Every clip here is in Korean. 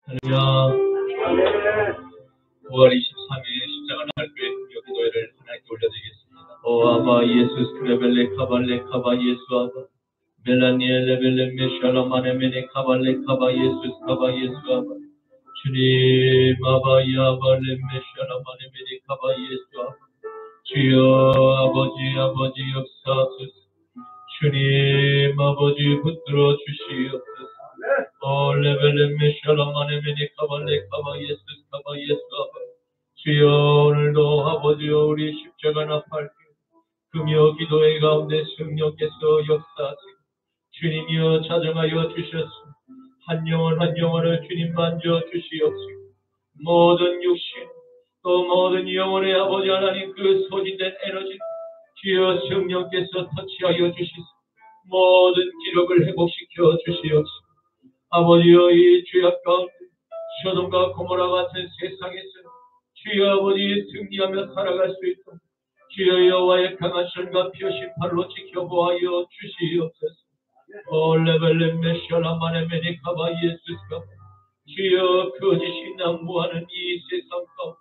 할렐루야. 5월 23일 십자가 날교회 금요 기도회를 하나님께 올려드리겠습니다. 오 아바 예수 스크레벨레 카발레 카바 예수 아바 멜라니엘레 벨레 메샬라마네 메네 카발레 카바 예수 카바 예수 아바 주님 아바 야발레 메샬라마네 메네 카바 예수 아바 주여 아버지 역사하소서. 주님 아버지 붙들어 주시옵소서. 레벨레 메샬라마네 메네 카발레 카바 예수 카바 예수 아바 주여 오늘도 아버지여 우리 십자가 나팔 금요 기도회 가운데 성령께서 역사하시고 주님이여 자정하여 주셨으니 한 영혼을 주님 만져 주시옵시고 모든 육신 또 모든 영혼의 아버지 하나님 그 소진된 에너지 주여 성령께서 터치하여 주시소. 모든 기록을 회복시켜 주시옵시고 아버지여 이 죄악 가운데 소돔과 고모라 같은 세상에서 주여 아버지 승리하며 살아갈 수 있도록 주여 여호와의 강한 손과 펴신 팔로 지켜보아여 주시옵소서. 레벨렘 메샬라마네 메니카바 예수스가 주여 거짓이 난무하는 이 세상 가운데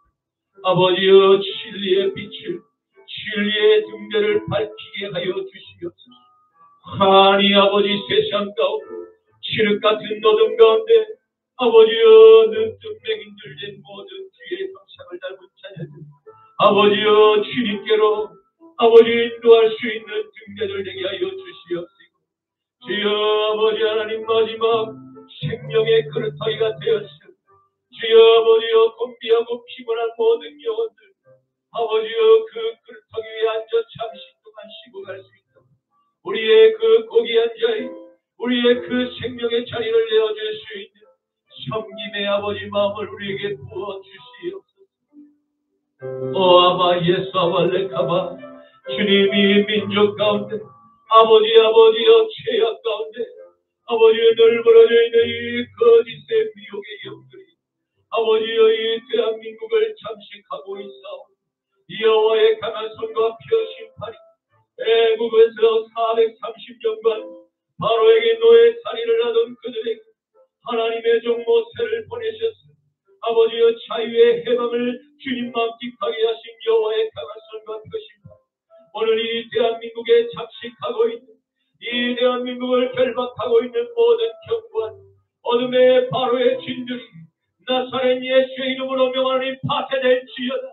아버지여 진리의 빛을 진리의 등대를 밝히게 하여 주시옵소서. 하나님 아버지 세상 가운데 칠흑 같은 어둠 가운데 아버지여 눈뜬맹이 들린 모든 주의 형상을 닮은 자녀들 아버지여 주님께로 아버지 인도할 수 있는 등대를 되게 하여 주시옵시고 주여 아버지 하나님 마지막 생명의 그릇하기가 되었으니 주여 아버지여 곤비하고 피곤한 모든 영혼들 아버지여 그 그릇하기 위에 앉아 잠시 동안 쉬고 갈 수 있도록 우리의 그 고귀한 자리 우리의 그 생명의 자리를 내어줄 수 있는 섬김의 아버지 마음을 우리에게 부어주시옵소서. 아바 예수 아발레카바 주님이 민족 가운데 아버지여 죄악 가운데 아버지의 널브러져 있는 이 거짓의 미혹의 영들이 아버지여 이 대한민국을 잠식하고 있사오니 여호와의 강한 손과 펴신 팔이 애국에서 430년간 바로에게 노예살이를 하던 그들에게 하나님의 종 모세를 보내셨으니 아버지여 자유의 해방을 주님 만끽하게 하신 여호와의 강한 손과 펴신 팔 오늘 이 대한민국에 잠식하고 있는 이 대한민국을 결박하고 있는 모든 경관 어둠의 바로의 진들이 나사렛 예수의 이름으로 명하니 파쇄될지어다.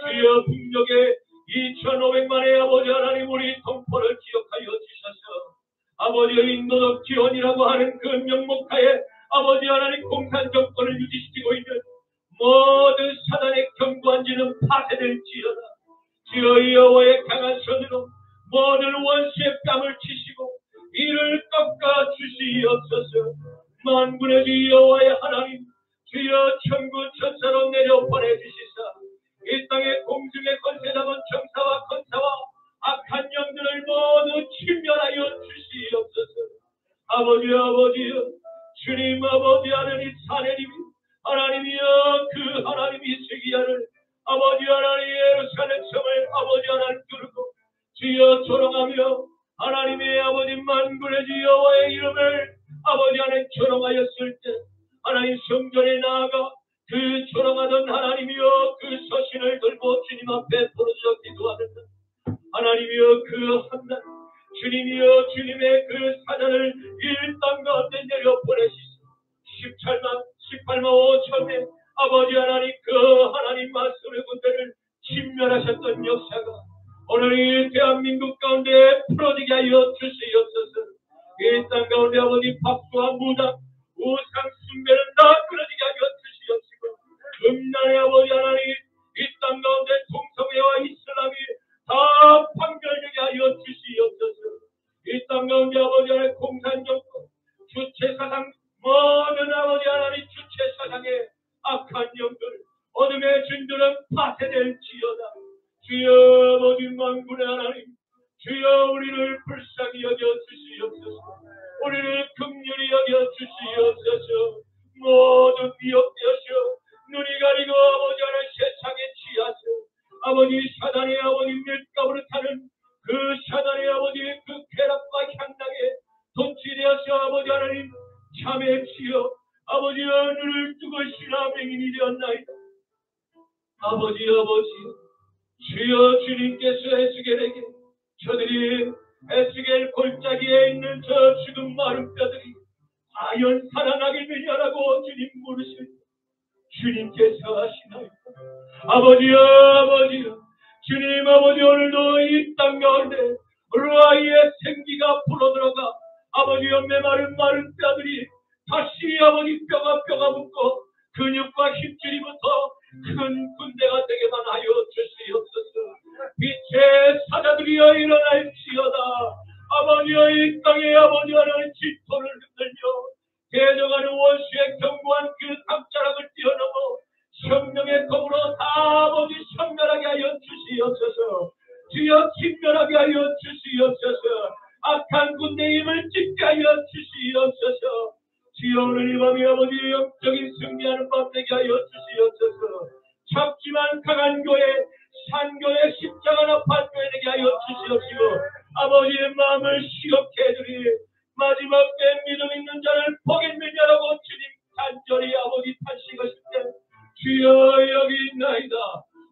주여 북녘에 2500만의 아버지 하나님 우리 동포를 기억하여 주셔서 아버지여 인도적 지원이라고 하는 그 명목하에 아버지 하나님 공산 정권을 유지시키고 있는 모든 사단의 경고한지는 파쇄될지어다. 주여 여호와의 강한 손으로 모든 원수의 뺨을 치시고 이를 꺾어 주시옵소서. 만군의 주 여호와의 하나님 주여 천군 천사로 내려 보내주시사 이 땅의 공중의 권세 잡은 정사와 권사와 악한 영들을 모두 침멸하여 주시옵소서. 아버지여 주님 아버지 하나님 사내님이 하나님이여 그 하나님이 세기야를 아버지 하나님 예루살렘 성을 아버지 하나님 두르고 주여 조롱하며 하나님의 아버지 만군의 주 여호와의 이름을 아버지 하나님 조롱하였을 때 하나님 성전에 나아가 그 조롱하던 하나님이여 그 서신을 들고 주님 앞에 부르짖어 기도하는다. 하나님이여 그 한날 주님이여 주님의 그 사자를 이 땅 가운데 내려 보내시소. 18만 5천의 아버지 하나님 그 하나님 말씀의 군대를 진멸하셨던 역사가 오늘 이 대한민국 가운데 풀어지게 하여 주시옵소서. 이 땅 가운데 아버지 박수와 무당 우상 숭배는 다 끊어지게 하여 주시옵시고 음란의 아버지 하나님 이 땅 가운데 동성애와 이슬람이 다 판결되게 하여 주시옵소서. 이 땅 가운데 아버지 하나님 공산정권 주체사상 모든 아버지 하나님 주체사상의 악한 영들 어둠의 진들은 파쇄될지어다. 주여 아버지 만군의 하나님 주여 우리를 불쌍히 여겨 주시옵소서. 우리를 긍휼히 여겨 주시옵소서. 모두 미혹되어서 눈이 가리고 아버지 하나님 세상에 취하서 아버지 사단의 아버지 밀가부를 타는 그 사단의 아버지 그 쾌락과 향락에 돈치되어서 아버지 하나님 참에 치여 아버지 아버지여 눈을 뜨고 신하맹인이 되었나이다. 아버지 주여 주님께서 에스겔에게 저들이 에스겔 골짜기에 있는 저 죽은 마른 뼈들이 과연 살아나겠느냐라고 주님 물으실 때 주님께서 하시나이다. 아버지여 주님 아버지 오늘도 이 땅 가운데 루아이의 생기가 불어들어가 아버지여 메마른 마른 뼈들이 다시 아버지 뼈가 붙고 근육과 힘줄이부터 큰 군대가 되게만 하여 주시옵소서. 빛의 사자들이여 일어날지어다. 아버지여 이 땅에 아버지 하나님 질토를 흔들며 대적하는 원수의 견고한 그 담자락을 뛰어넘어 성령의 검으로 다 아버지 성멸하게 하여 주시옵소서. 주여 진멸하게 하여 주시옵소서. 악한 군대의 힘을 찢게 하여 주시옵소서. 주여 오늘 이 밤에 아버지 영적인 승리하는 밤 되게 하여 주시옵소서. 작지만 강한 교회 산교회 십자가 나팔 교회 되게 하여 주시옵시고 아버지의 마음을 시겁게 해주리 마지막 때 믿음 있는 자를 보겠느냐라고 주님 간절히 아버지 탄식하실 때 주여 여기 있나이다.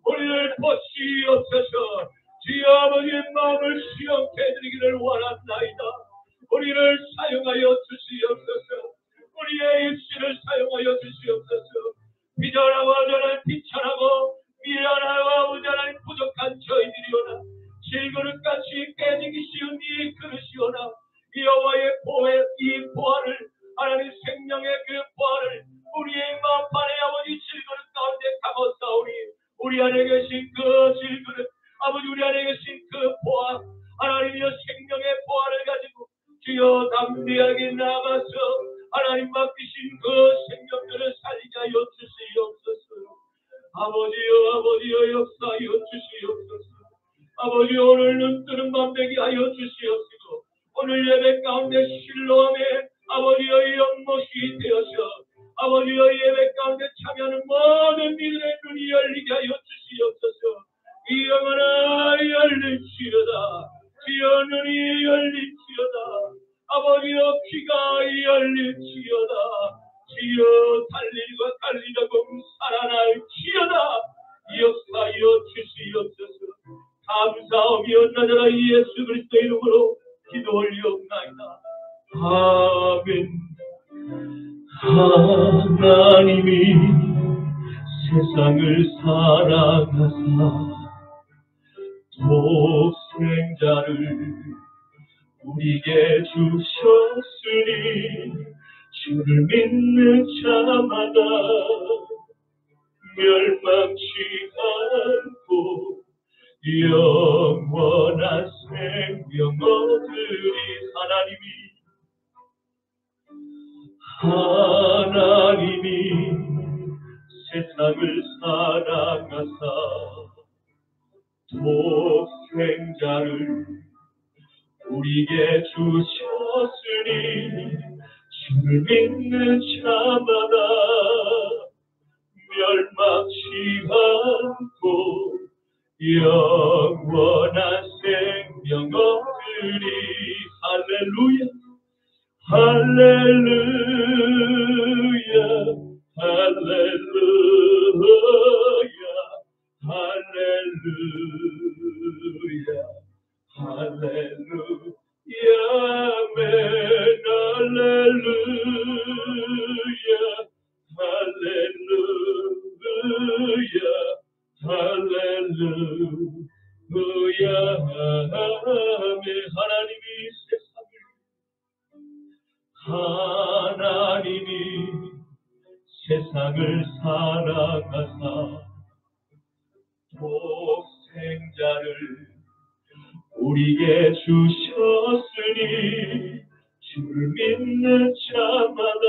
우리를 보시옵소서. 주여 아버지의 마음을 시겁게 해드리기를 원한나이다. 우리를 사용하여 주시옵소서. 우리의 입술을 사용하여 주시옵소서. 비전하고 저는 비천하고 미련하고 아버지 하나님 부족한 저희들이오나 질그릇같이 깨지기 쉬운 이 그릇이오나 여호와의 보혜 이 보화를 하나님 생명의 그 보화를 우리의 마음판에 아버지 질그릇 가운데 담았사오니 우리 안에 계신 그 질그릇 아버지 우리 안에 계신 그 보화 하나님이여 생명의 보화를 가지고 주여 담대하게 나아가서 하나님 맡기신 그 생명들을 살리게 하여 주시옵소서. 아버지여 역사하여 주시옵소서. 아버지 오늘 눈 뜨는 밤 되게 하여 주시옵시고 오늘 예배 가운데 실로암에 아버지여 연못이 되어서 아버지여 예배 가운데 참여하는 모든 이들의 눈이 열리게 하여 주시옵소서. 이 영혼아 열릴지어다. 주여 눈이 열릴지어다. 아버지여 귀가 열릴지어다. 주여 달리자고 살아날지어다. 역사하여 주시옵소서. 감사하며 나자라 예수 그리스도 이름으로 기도 올리옵나이다. 아멘. 하나님이 세상을 사랑하사 독생자를 우리에게 주셨으니 주를 믿는 자마다 멸망치 않고 영원한 생명 얻으리. 하나님이 세상을 사랑하사 독생자를 우리에게 주셨으니 주를 믿는 자마다 멸망치 않고 영원한 생명 얻으리. 할렐루야 할렐루야 할렐루야 할렐루야 할렐루야 아멘. 할렐루야 할렐루야 할렐루야 아멘. 하나님이 세상을 사랑하사 독생자를 우리에게 주셨으니 주를 믿는 자마다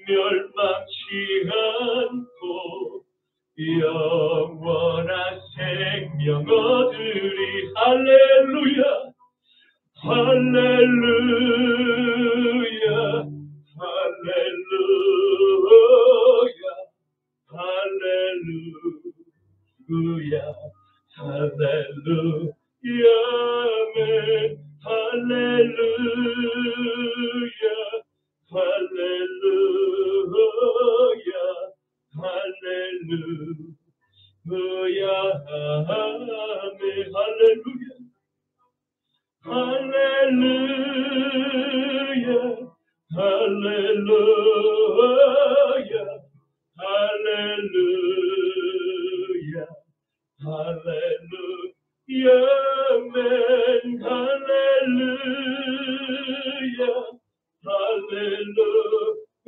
멸망치 않고 영원한 생명 얻으리. 할렐루야 할렐루야 할렐루야 할렐루야 할렐루야 아멘. 할렐루야 할렐루야 할렐루야 할렐루야 할렐루야 할렐루야 아멘 할렐루야 할렐루야 할렐루야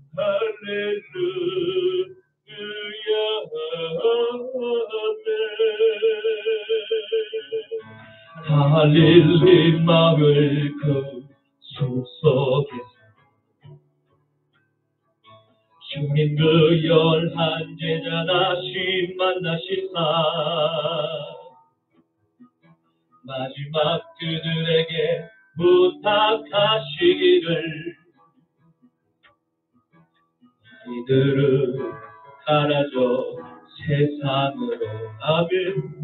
아멘 할릴리 마을 그 숲속에서 주님 그 열한 제자 다시 만나시사 마지막 그들에게 부탁하시기를 이들은 가라져 세상으로 아멘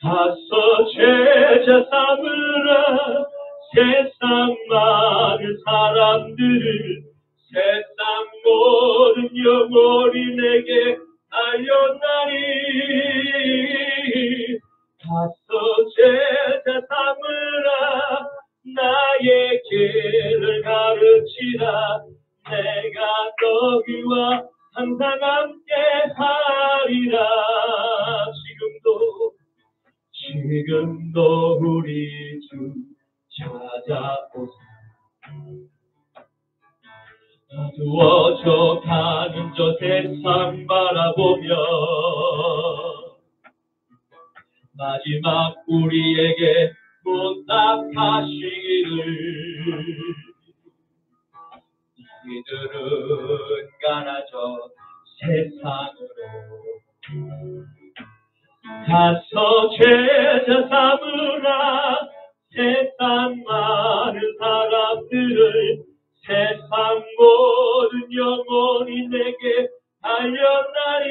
가서 제자 삼으라 세상 많은 사람들을 세상 모든 영혼이 내게 알렸나니 가서 제자 삼으라 나의 길을 가르치라 내가 너희와 항상 함께 하리라 지금도 우리 주 찾아오사 어두워져 가는 저 세상 바라보며 마지막 우리에게 부탁하시기를 이들은 가라져 세상으로 가서 제자 삼으라 세상 많은 사람들을 세상 모든 영혼이 내게 알렸나니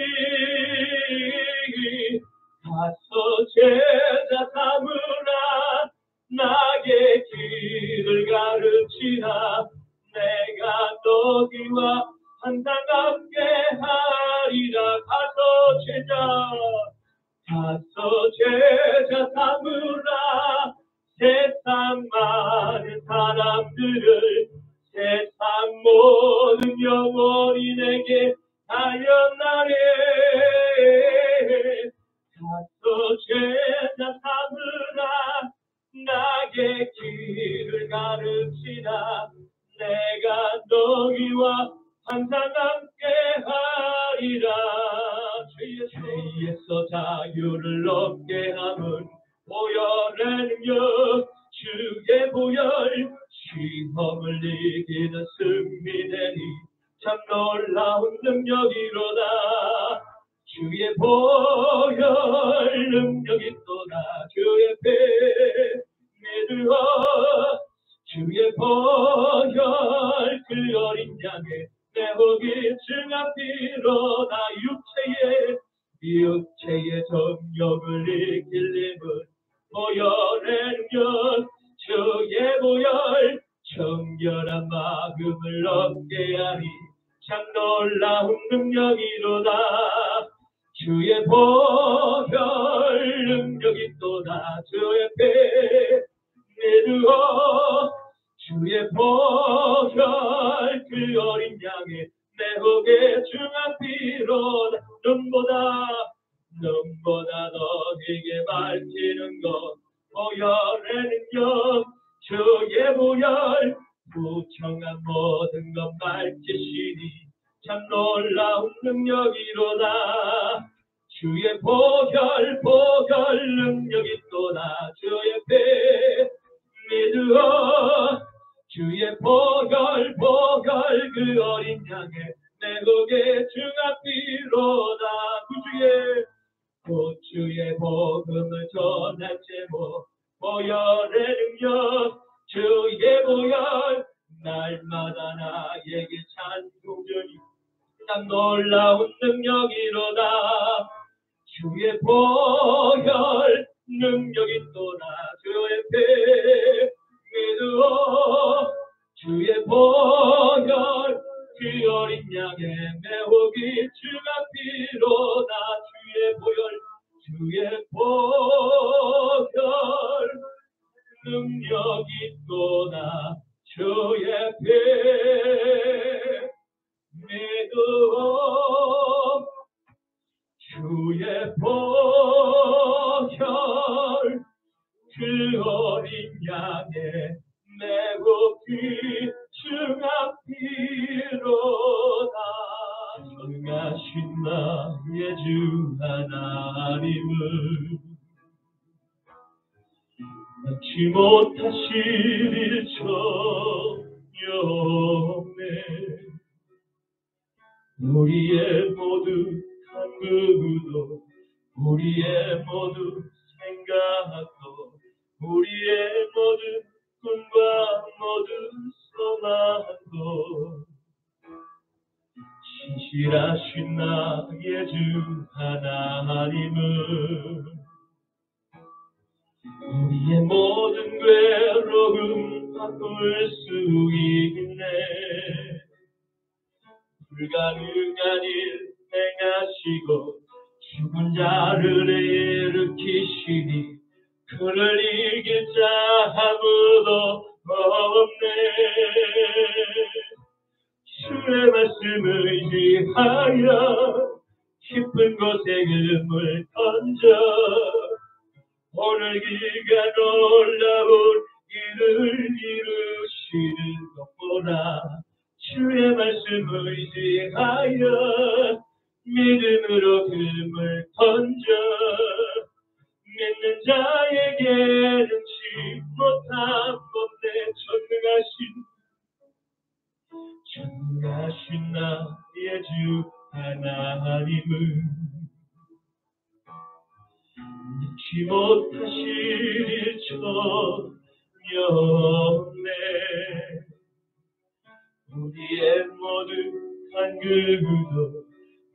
가서 제자 삼으라 나의 길을 가르치라 내가 너희와 항상 함께 하리라 가서 제자 삼으라 세상 많은 사람들을 세상 모든 영혼이 내게 달렸나니 가서 제자 삼으라 나의 길을 가르치라 내가 너희와 항상 함께 하리라 죄에서 자유를 얻게 함은 보혈의 능력 주의 보혈 시험을 이기는 승리되니 참 놀라운 능력이로다 주의 보혈 능력이 또다 주의 배 믿으어 주의 보혈 그 어린 양의 내 목이 증압이로다 육체의 정욕을 이길림은 보혈의 능력 주의 보혈 정결한 마음을 얻게 하니 참 놀라운 능력이로다 주의 보혈 능력이 또다 주의 배 믿으어 주의 보혈 그 어린 양의 내 목에 중앙피로다 눈보다 너에게 밝히는 것 보혈의 능력 주의 보혈 부정한 모든 것 밝히시니 참 놀라운 능력이로다 주의 보혈 능력이 또다 주의 배 믿으어 주의 보혈 그 어린 양의 내 목에 중압비로다 구주의 복음을 전할 제목 보혈의 능력 주의 보혈 날마다 나에게 찬송전이 난 놀라운 능력이로다 주의 보혈 능력이 또다 주의 배 믿으어 주의 보혈 그 어린 양의 매혹이 중압비로다 주의 보혈 능력 있도다 주의 배 믿음 주의 보혈 그 어린 양의 매우 귀중한 피로다 전가신 나의 주 하나님을 낳지 못하실 일 전혀 없네 우리의 모든 간구도 우리의 모든 생각도 우리의 모든 꿈과 모든 소망도 신실하신 나의 주 하나님은 우리의 모든 괴로움 바꿀 수 있네 불가능한 일 행하시고 죽은 자를 일으키시니 그를 이길 자 아무도 없네 주의 말씀을 의지하여 깊은 곳에 금을 던져 오늘 그가 놀라운 일을 이루시는 것 보라 주의 말씀을 의지하여 믿음으로 금을 던져 믿는 자에게 능치 못한 법내 전능하신 나의 주 하나님은 능치 못하실 일 전혀 없네 우리의 모든 간구도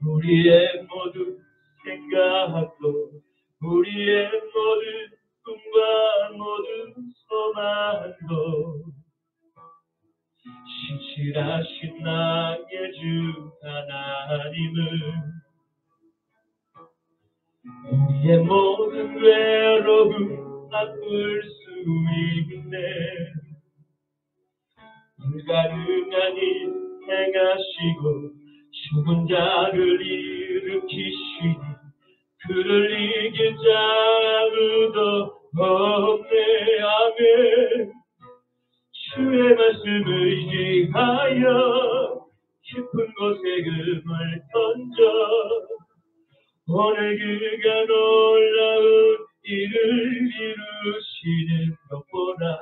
우리의 모든 생각도 우리의 모든 꿈과 모든 소망도 신실하신 나의 주 하나님은 우리의 모든 괴로움 바꿀 수 있네 불가능한 일 행하시고 죽은 자를 일으키시니 그를 이길 자 아무도 없네 아멘 주의 말씀을 의지하여 깊은 곳에 금을 던져 오늘 그가 놀라운 일을 이루시는 것 보라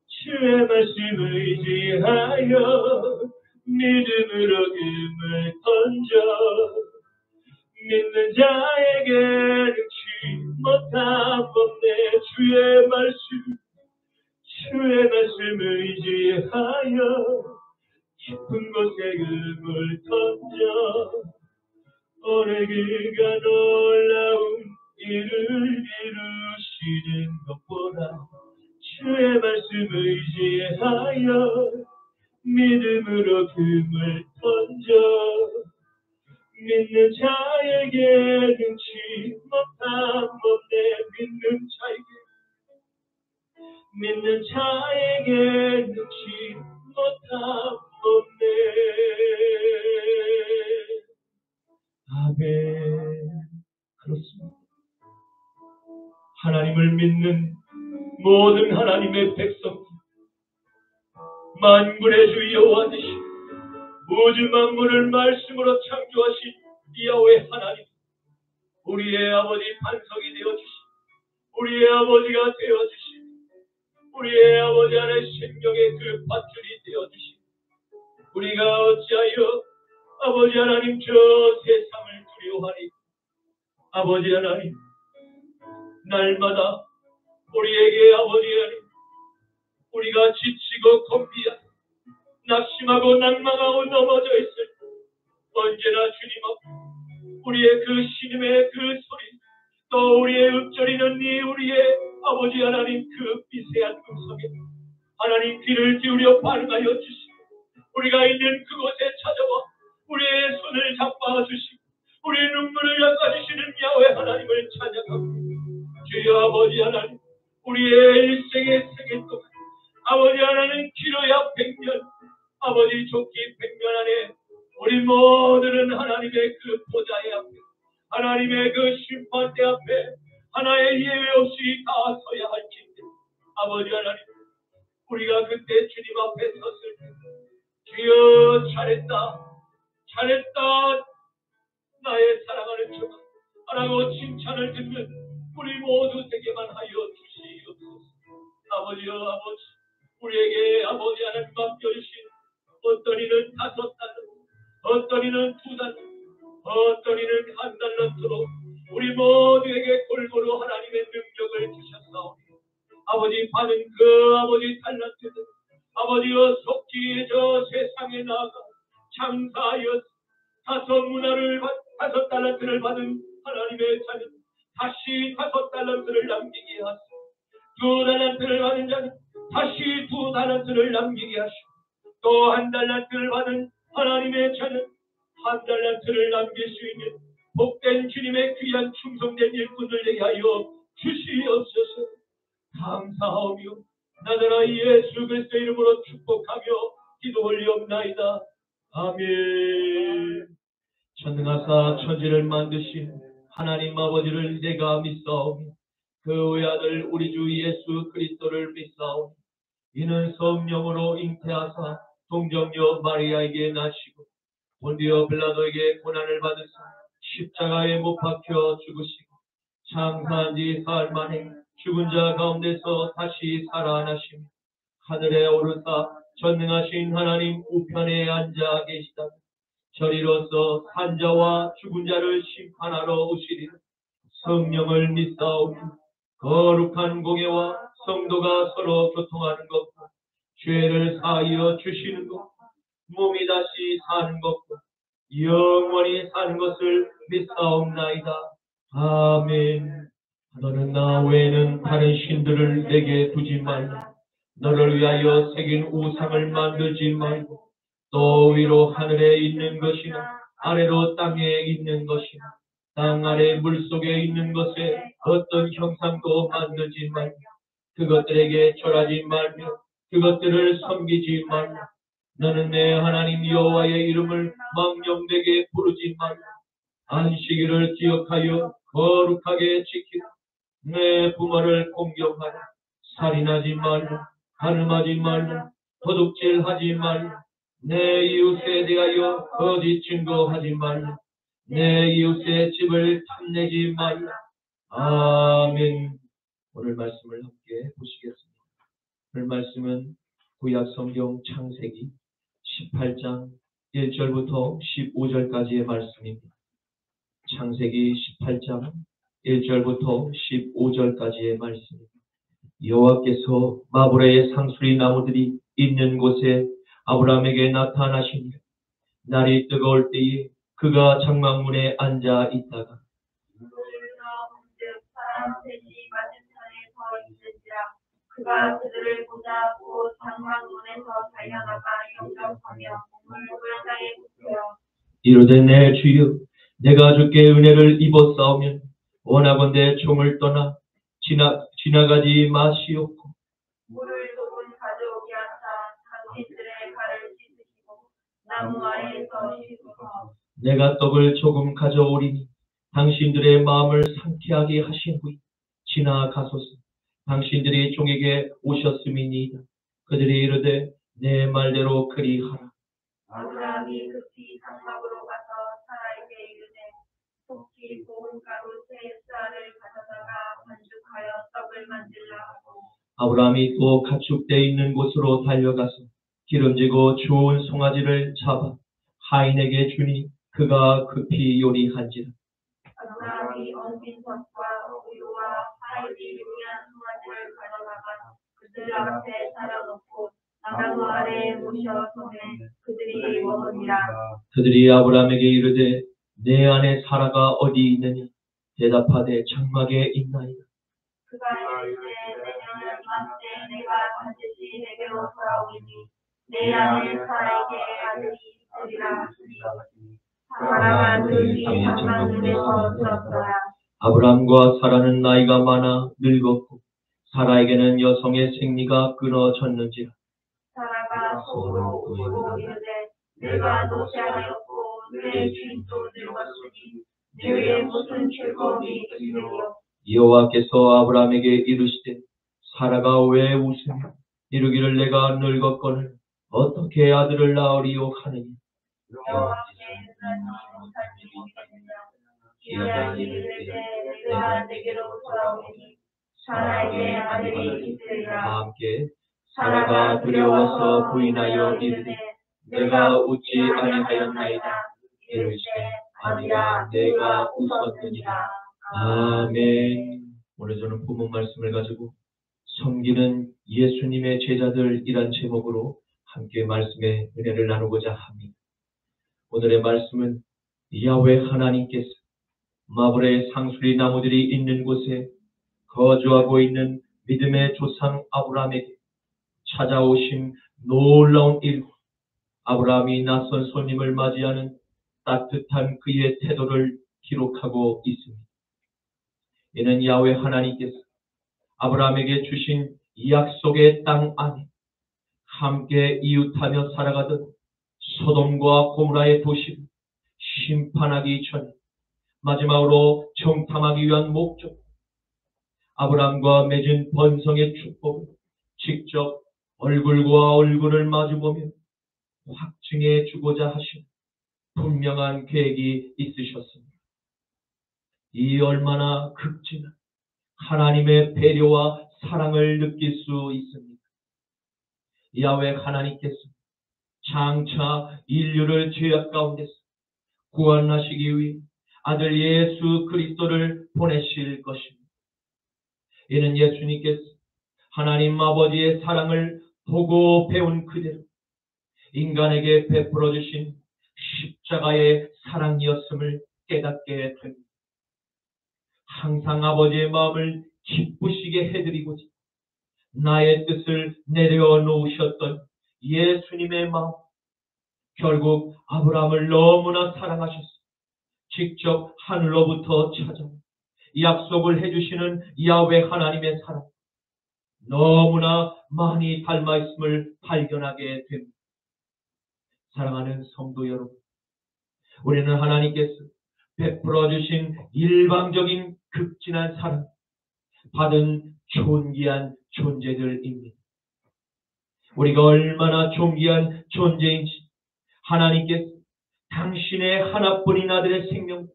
주의 말씀을 의지하여 믿음으로 금을 던져 믿는 자에게 능치 못한 법내 주의 말씀을 의지하여 깊은 곳에 금을 던져 오늘 그가 놀라운 일을 이루시는 것 보라 주의 말씀을 의지하여 믿음으로 금을 던져 믿는 자에게 능치 못한 법내 믿는 자에게 능치 못한 법내 아멘 그렇습니다 하나님을 믿는 모든 하나님의 백성 만군의 주 여호와 되신 우주 만물을 말씀으로 창조하신 야훼 하나님 우리의 아버지 반석이 되어주신 우리의 아버지가 되어주신 우리의 아버지 안에 생명의 그 밧줄이 되어주신 우리가 어찌하여 아버지 하나님 저 세상을 두려워하니 아버지 하나님 날마다 우리에게 아버지 하나님 우리가 지치고 곤비하고 낙심하고 난망하고 넘어져 있을 때 언제나 주님 앞에 우리의 그 신음의 그 소리 또 우리의 읊조리는 이 우리의 아버지 하나님 그 미세한 음성에 하나님 귀를 기울여 반응하여 주시고 우리가 있는 그곳에 찾아와 우리의 손을 잡아 주시고 우리의 눈물을 닦아주시는 야훼 하나님을 찬양하고 주여 아버지 하나님 우리의 일생의 세계 동안 아버지 하나는 길어야 100년, 아버지 좋기 100년 안에 우리 모두는 하나님의 그 보좌의 앞에, 하나님의 그 심판대 앞에 하나의 예외 없이 다 서야 할진데, 아버지 하나님, 우리가 그때 주님 앞에 섰을 때 주여 잘했다, 잘했다, 나의 사랑하는 주가 라고 칭찬을 듣는 우리 모두 되게만 하여 주시옵소서. 아버지여, 아버지, 우리에게 아버지 하나님 맡겨주신 어떤 이는 5달러, 어떤 이는 2달러, 어떤 이는 1달러로 우리 모두에게 골고루 하나님의 능력을 주셨사오니 아버지 받은 그 아버지 달란트들, 아버지여 속히 저 세상에 나가 장사하여 5달란트를 받은 하나님의 자는 다시 5달란트를 남기게 하시고, 2달란트를 받은 자는 다시 2달란트를 남기게 하시고, 또 1달란트를 받은 하나님의 자는 1달란트를 남길 수 있는 복된 주님의 귀한 충성된 일꾼을 되게 하여 주시옵소서. 감사하며 나더러 예수 그리스도의 이름으로 축복하며 기도 올리옵나이다. 아멘. 전능하사 천지를 만드신 하나님 아버지를 내가 믿사오니 그 외아들 우리 주 예수 그리스도를 믿사오니 이는 성령으로 잉태하사 동정녀 마리아에게 나시고 본디오 빌라도에게 고난을 받으사 십자가에 못 박혀 죽으시고 장사한 지 사흘 만에 죽은 자 가운데서 다시 살아나시며 하늘에 오르사 전능하신 하나님 우편에 앉아 계시다. 저리로서 산자와 죽은 자를 심판하러 오시리라. 성령을 믿사오니 거룩한 공예와 성도가 서로 교통하는 것과 죄를 사하여 주시는 것, 몸이 다시 사는 것과 영원히 사는 것을 믿사옵나이다. 아멘. 너는 나 외에는 다른 신들을 내게 두지 말라. 너를 위하여 새긴 우상을 만들지 말고 또 위로 하늘에 있는 것이나 아래로 땅에 있는 것이나 땅 아래 물속에 있는 것에 어떤 형상도 만들지 말며 그것들에게 절하지 말며 그것들을 섬기지 말라. 너는 내 하나님 여호와의 이름을 망령되게 부르지 말라. 안식일을 기억하여 거룩하게 지키라. 내 부모를 공경하라. 살인하지 말라. 간음하지 말라. 도둑질하지 말라. 내 이웃에 대하여 거짓 증거하지 말라. 내 이웃의 집을 탐내지 말라. 아멘. 오늘 말씀을 함께 보시겠습니다. 오늘 말씀은 구약 성경 창세기 18장 1절부터 15절까지의 말씀입니다. 창세기 18장 1절부터 15절까지의 말씀입니다. 여호와께서 마브레의 상수리 나무들이 있는 곳에 아브라함에게 나타나시니 날이 뜨거울 때에 그가 장막문에 앉아 있다가 그가 그들을 보자 곧 장막문에서 달려나가 영접하며 몸을 땅에 굽혀 이르되 내 주여 내가 주께 은혜를 입었사오면 원하건대 총을 떠나 지나가지 마시옵고 물을 조금 가져오게 하사 당신들의 발을 씻으시고 나무 아래에서 씻으소. 내가 떡을 조금 가져오리니 당신들의 마음을 상쾌하게 하신 후에 지나가소서. 당신들이 종에게 오셨음이니이다. 그들이 이르되 내 말대로 그리하라. 아브라함이 급히 장막으로 가서 사라에게 이르되 속히 고운 가루 3쌀을 가져다가 반죽하여 떡을 만들라 하고 아브라함이 또 가축대 있는 곳으로 달려가서 기름지고 좋은 송아지를 잡아 하인에게 주니 그가 급히 요리한지라. 아브라함이 얹은 젖과 우유와 하인이 요리한 송아지를 가져다가 그들 앞에 차려놓고 나무 아래에 모셔 손에 그들이 먹으니라. 그들이 아브라함에게 이르되 내 아내 사라가 어디 있느냐? 대답하되 장막에 있나이다. 그가 이르되 내년 이맘때 내가 반드시 내게로 돌아오리니 내 아내 사라에게 아들이 있으리라 하시니 사라가 들이 장막문에서 들었더라. 아브라함과 사라는 나이가 많아 늙었고 사라에게는 여성의 생리가 끊어졌는지라. 사라가 속으로 울고 이르되 내가 노쇠하였고 내 주인도 늙었으니 내 위에 무슨 즐거움이 있으리요. 여호와께서 아브라함에게 이르시되 사라가 왜 웃으며 이르기를 내가 늙었거늘 어떻게 아들을 낳으리요 하느니. 여호와께서는 못한 일이 있느냐. 이르되 내가 내게로 돌아오니 사라에게 아들이 있으리라. 다 함께 사라가 두려워서 부인하여 이르되 내가 웃지 아니하였나이다. 이르시되 아니라 내가 웃었느니라. 아멘. 오늘 저는 본문 말씀을 가지고 섬기는 예수님의 제자들이란 제목으로 함께 말씀의 은혜를 나누고자 합니다. 오늘의 말씀은 야훼 하나님께서 마브레 상수리 나무들이 있는 곳에 거주하고 있는 믿음의 조상 아브라함에게 찾아오신 놀라운 일, 아브라함이 낯선 손님을 맞이하는 따뜻한 그의 태도를 기록하고 있습니다. 이는 야훼 하나님께서 아브라함에게 주신 약속의 땅 안에 함께 이웃하며 살아가던 소돔과 고모라의 도시를 심판하기 전에 마지막으로 정탐하기 위한 목적, 아브라함과 맺은 번성의 축복을 직접 얼굴과 얼굴을 마주보며 확증해 주고자 하신 분명한 계획이 있으셨습니다. 이 얼마나 극진한 하나님의 배려와 사랑을 느낄 수 있습니까? 야훼 하나님께서 장차 인류를 죄악 가운데서 구원하시기 위해 아들 예수 그리스도를 보내실 것입니다. 이는 예수님께서 하나님 아버지의 사랑을 보고 배운 그대로 인간에게 베풀어 주신 십자가의 사랑이었음을 깨닫게 됩니다. 항상 아버지의 마음을 기쁘시게 해드리고자 나의 뜻을 내려놓으셨던 예수님의 마음, 결국 아브라함을 너무나 사랑하셔서 직접 하늘로부터 찾아온 약속을 해주시는 야훼 하나님의 사랑, 너무나 많이 닮아있음을 발견하게 됩니다. 사랑하는 성도 여러분, 우리는 하나님께서 베풀어 주신 일방적인 극진한 사랑 받은 존귀한 존재들입니다. 우리가 얼마나 존귀한 존재인지 하나님께서 당신의 하나뿐인 아들의 생명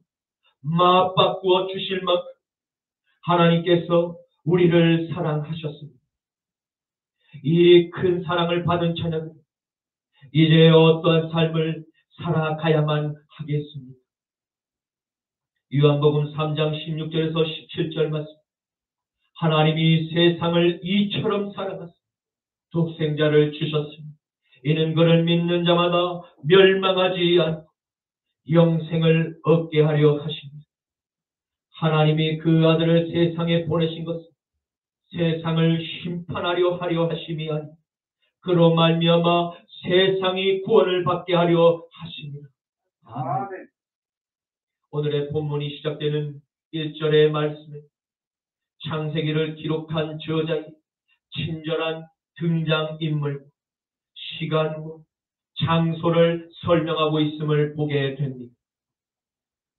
맞바꾸어 주실 만큼 하나님께서 우리를 사랑하셨습니다. 이 큰 사랑을 받은 자녀들, 이제 어떠한 삶을 살아가야만 하겠습니까? 요한복음 3장 16절에서 17절 말씀, 하나님이 세상을 이처럼 사랑하사 독생자를 주셨으니 이는 그를 믿는 자마다 멸망하지 않고 영생을 얻게 하려 하십니다. 하나님이 그 아들을 세상에 보내신 것은 세상을 심판하려 하심이 아니라 그로 말미암아 세상이 구원을 받게 하려 하십니다. 아멘. 오늘의 본문이 시작되는 1절의 말씀에 창세기를 기록한 저자의 친절한 등장인물, 시간과 장소를 설명하고 있음을 보게 됩니다.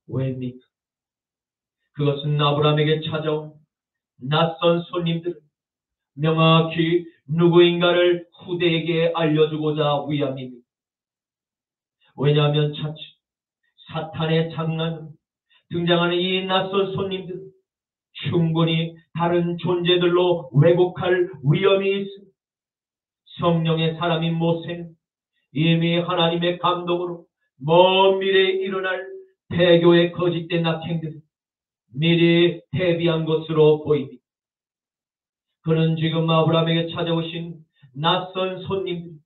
왜입니까? 그것은 아브라함에게 찾아온 낯선 손님들은 명확히 누구인가를 후대에게 알려주고자 위함입니다. 왜냐하면 차츰 사탄의 장난으로 등장하는 이 낯선 손님들은 충분히 다른 존재들로 왜곡할 위험이 있습니다. 성령의 사람인 모세는 이미 하나님의 감동으로 먼 미래에 일어날 대교의 거짓된 악행들을 미리 대비한 것으로 보입니다. 그는 지금 아브라함에게 찾아오신 낯선 손님들,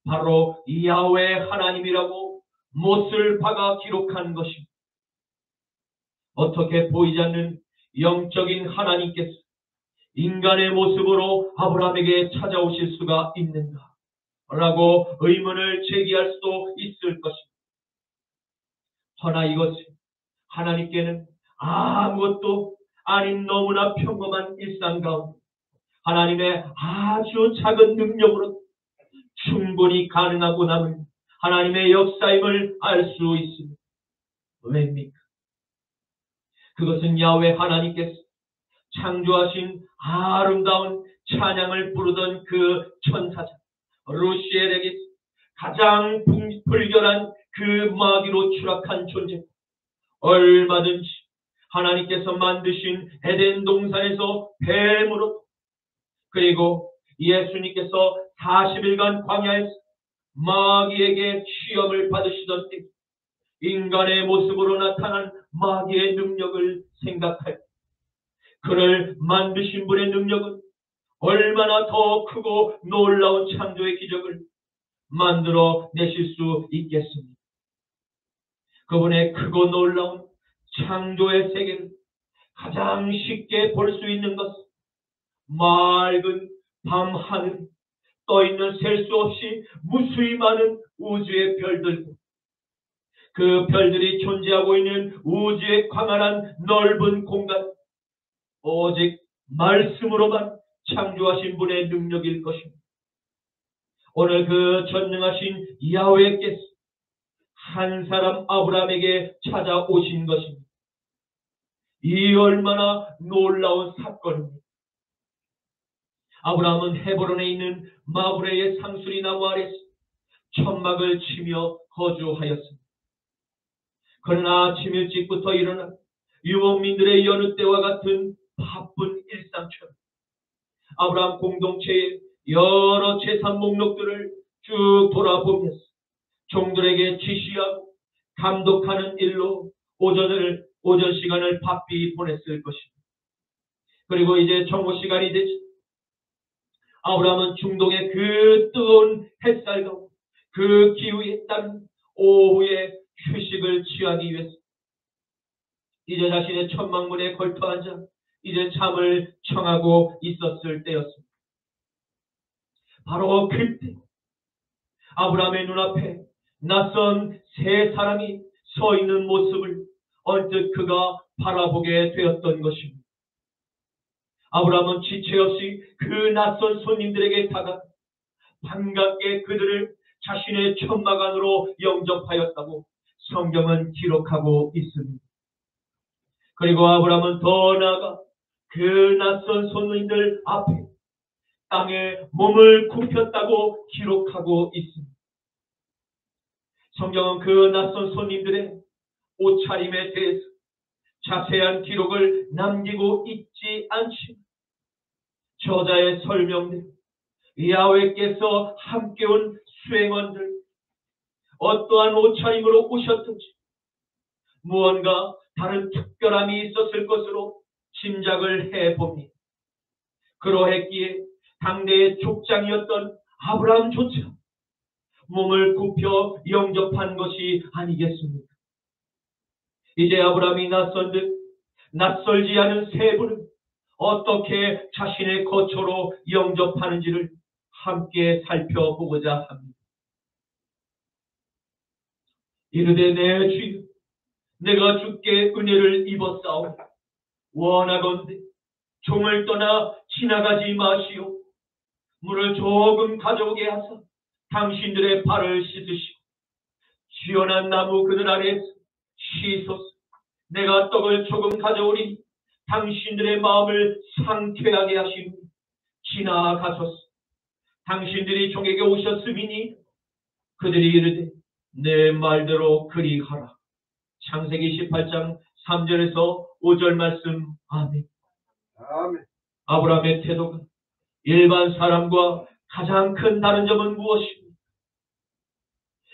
바로 야훼 하나님이라고 못을 박아 기록한 것입니다. 어떻게 보이지 않는 영적인 하나님께서 인간의 모습으로 아브라함에게 찾아오실 수가 있는가? 라고 의문을 제기할 수도 있을 것입니다. 허나 이것은 하나님께는 아무것도 아닌 너무나 평범한 일상 가운데 하나님의 아주 작은 능력으로 충분히 가능하고 남을 하나님의 역사임을 알 수 있습니다. 왜입니까? 그것은 야훼 하나님께서 창조하신 아름다운 찬양을 부르던 그 천사자 루시엘에게 가장 불결한 그 마귀로 추락한 존재, 얼마든지 하나님께서 만드신 에덴 동산에서 뱀으로, 그리고 예수님께서 40일간 광야에서 마귀에게 시험을 받으시던 때 인간의 모습으로 나타난 마귀의 능력을 생각할 때 그를 만드신 분의 능력은 얼마나 더 크고 놀라운 창조의 기적을 만들어 내실 수 있겠습니까? 그분의 크고 놀라운 창조의 세계를 가장 쉽게 볼 수 있는 것은 맑은 밤하늘, 떠있는 셀 수 없이 무수히 많은 우주의 별들과 그 별들이 존재하고 있는 우주의 광활한 넓은 공간, 오직 말씀으로만 창조하신 분의 능력일 것입니다. 오늘 그 전능하신 야훼께서 한 사람 아브라함에게 찾아오신 것입니다. 이 얼마나 놀라운 사건입니다. 아브라함은 헤브론에 있는 마브레의 상수리 나무 아래서 천막을 치며 거주하였습니다. 그러나 아침 일찍부터 일어나 유목민들의 여느 때와 같은 바쁜 일상처럼 아브라함 공동체의 여러 재산 목록들을 쭉 돌아보면서 종들에게 지시하고 감독하는 일로 오전 시간을 바삐 보냈을 것입니다. 그리고 이제 정오 시간이 되지 아브라함은 중동의 그 뜨거운 햇살 가운데 그 기후에 따른 오후에 휴식을 취하기 위해서 이제 자신의 천막문에 걸터 앉아 이제 잠을 청하고 있었을 때였습니다. 바로 그때 아브라함의 눈앞에 낯선 세 사람이 서 있는 모습을 언뜻 그가 바라보게 되었던 것입니다. 아브라함은 지체 없이 그 낯선 손님들에게 다가가 반갑게 그들을 자신의 천막 안으로 영접하였다고 성경은 기록하고 있습니다. 그리고 아브라함은 더 나아가 그 낯선 손님들 앞에 땅에 몸을 굽혔다고 기록하고 있습니다. 성경은 그 낯선 손님들의 옷차림에 대해서 자세한 기록을 남기고 있지 않지만 저자의 설명대로 야훼께서 함께 온 수행원들 어떠한 옷차림으로 오셨든지 무언가 다른 특별함이 있었을 것으로 짐작을 해봅니다. 그러했기에 당대의 족장이었던 아브라함조차 몸을 굽혀 영접한 것이 아니겠습니까? 이제 아브라함이 낯설지 않은 세 분은 어떻게 자신의 거처로 영접하는지를 함께 살펴보고자 합니다. 이르되 내 주여, 내가 주께 은혜를 입었사오니 원하건대 종을 떠나 지나가지 마시오. 물을 조금 가져오게 하사 당신들의 발을 씻으시고 시원한 나무 그늘 아래에서 쉬소서. 내가 떡을 조금 가져오리니 당신들의 마음을 상쾌하게 하시니 지나가소서. 당신들이 종에게 오셨음이니 그들이 이르되 내 말대로 그리하라. 창세기 18장 3절에서 5절 말씀. 아멘. 아멘. 아브라함의 태도가 일반 사람과 가장 큰 다른 점은 무엇입니까?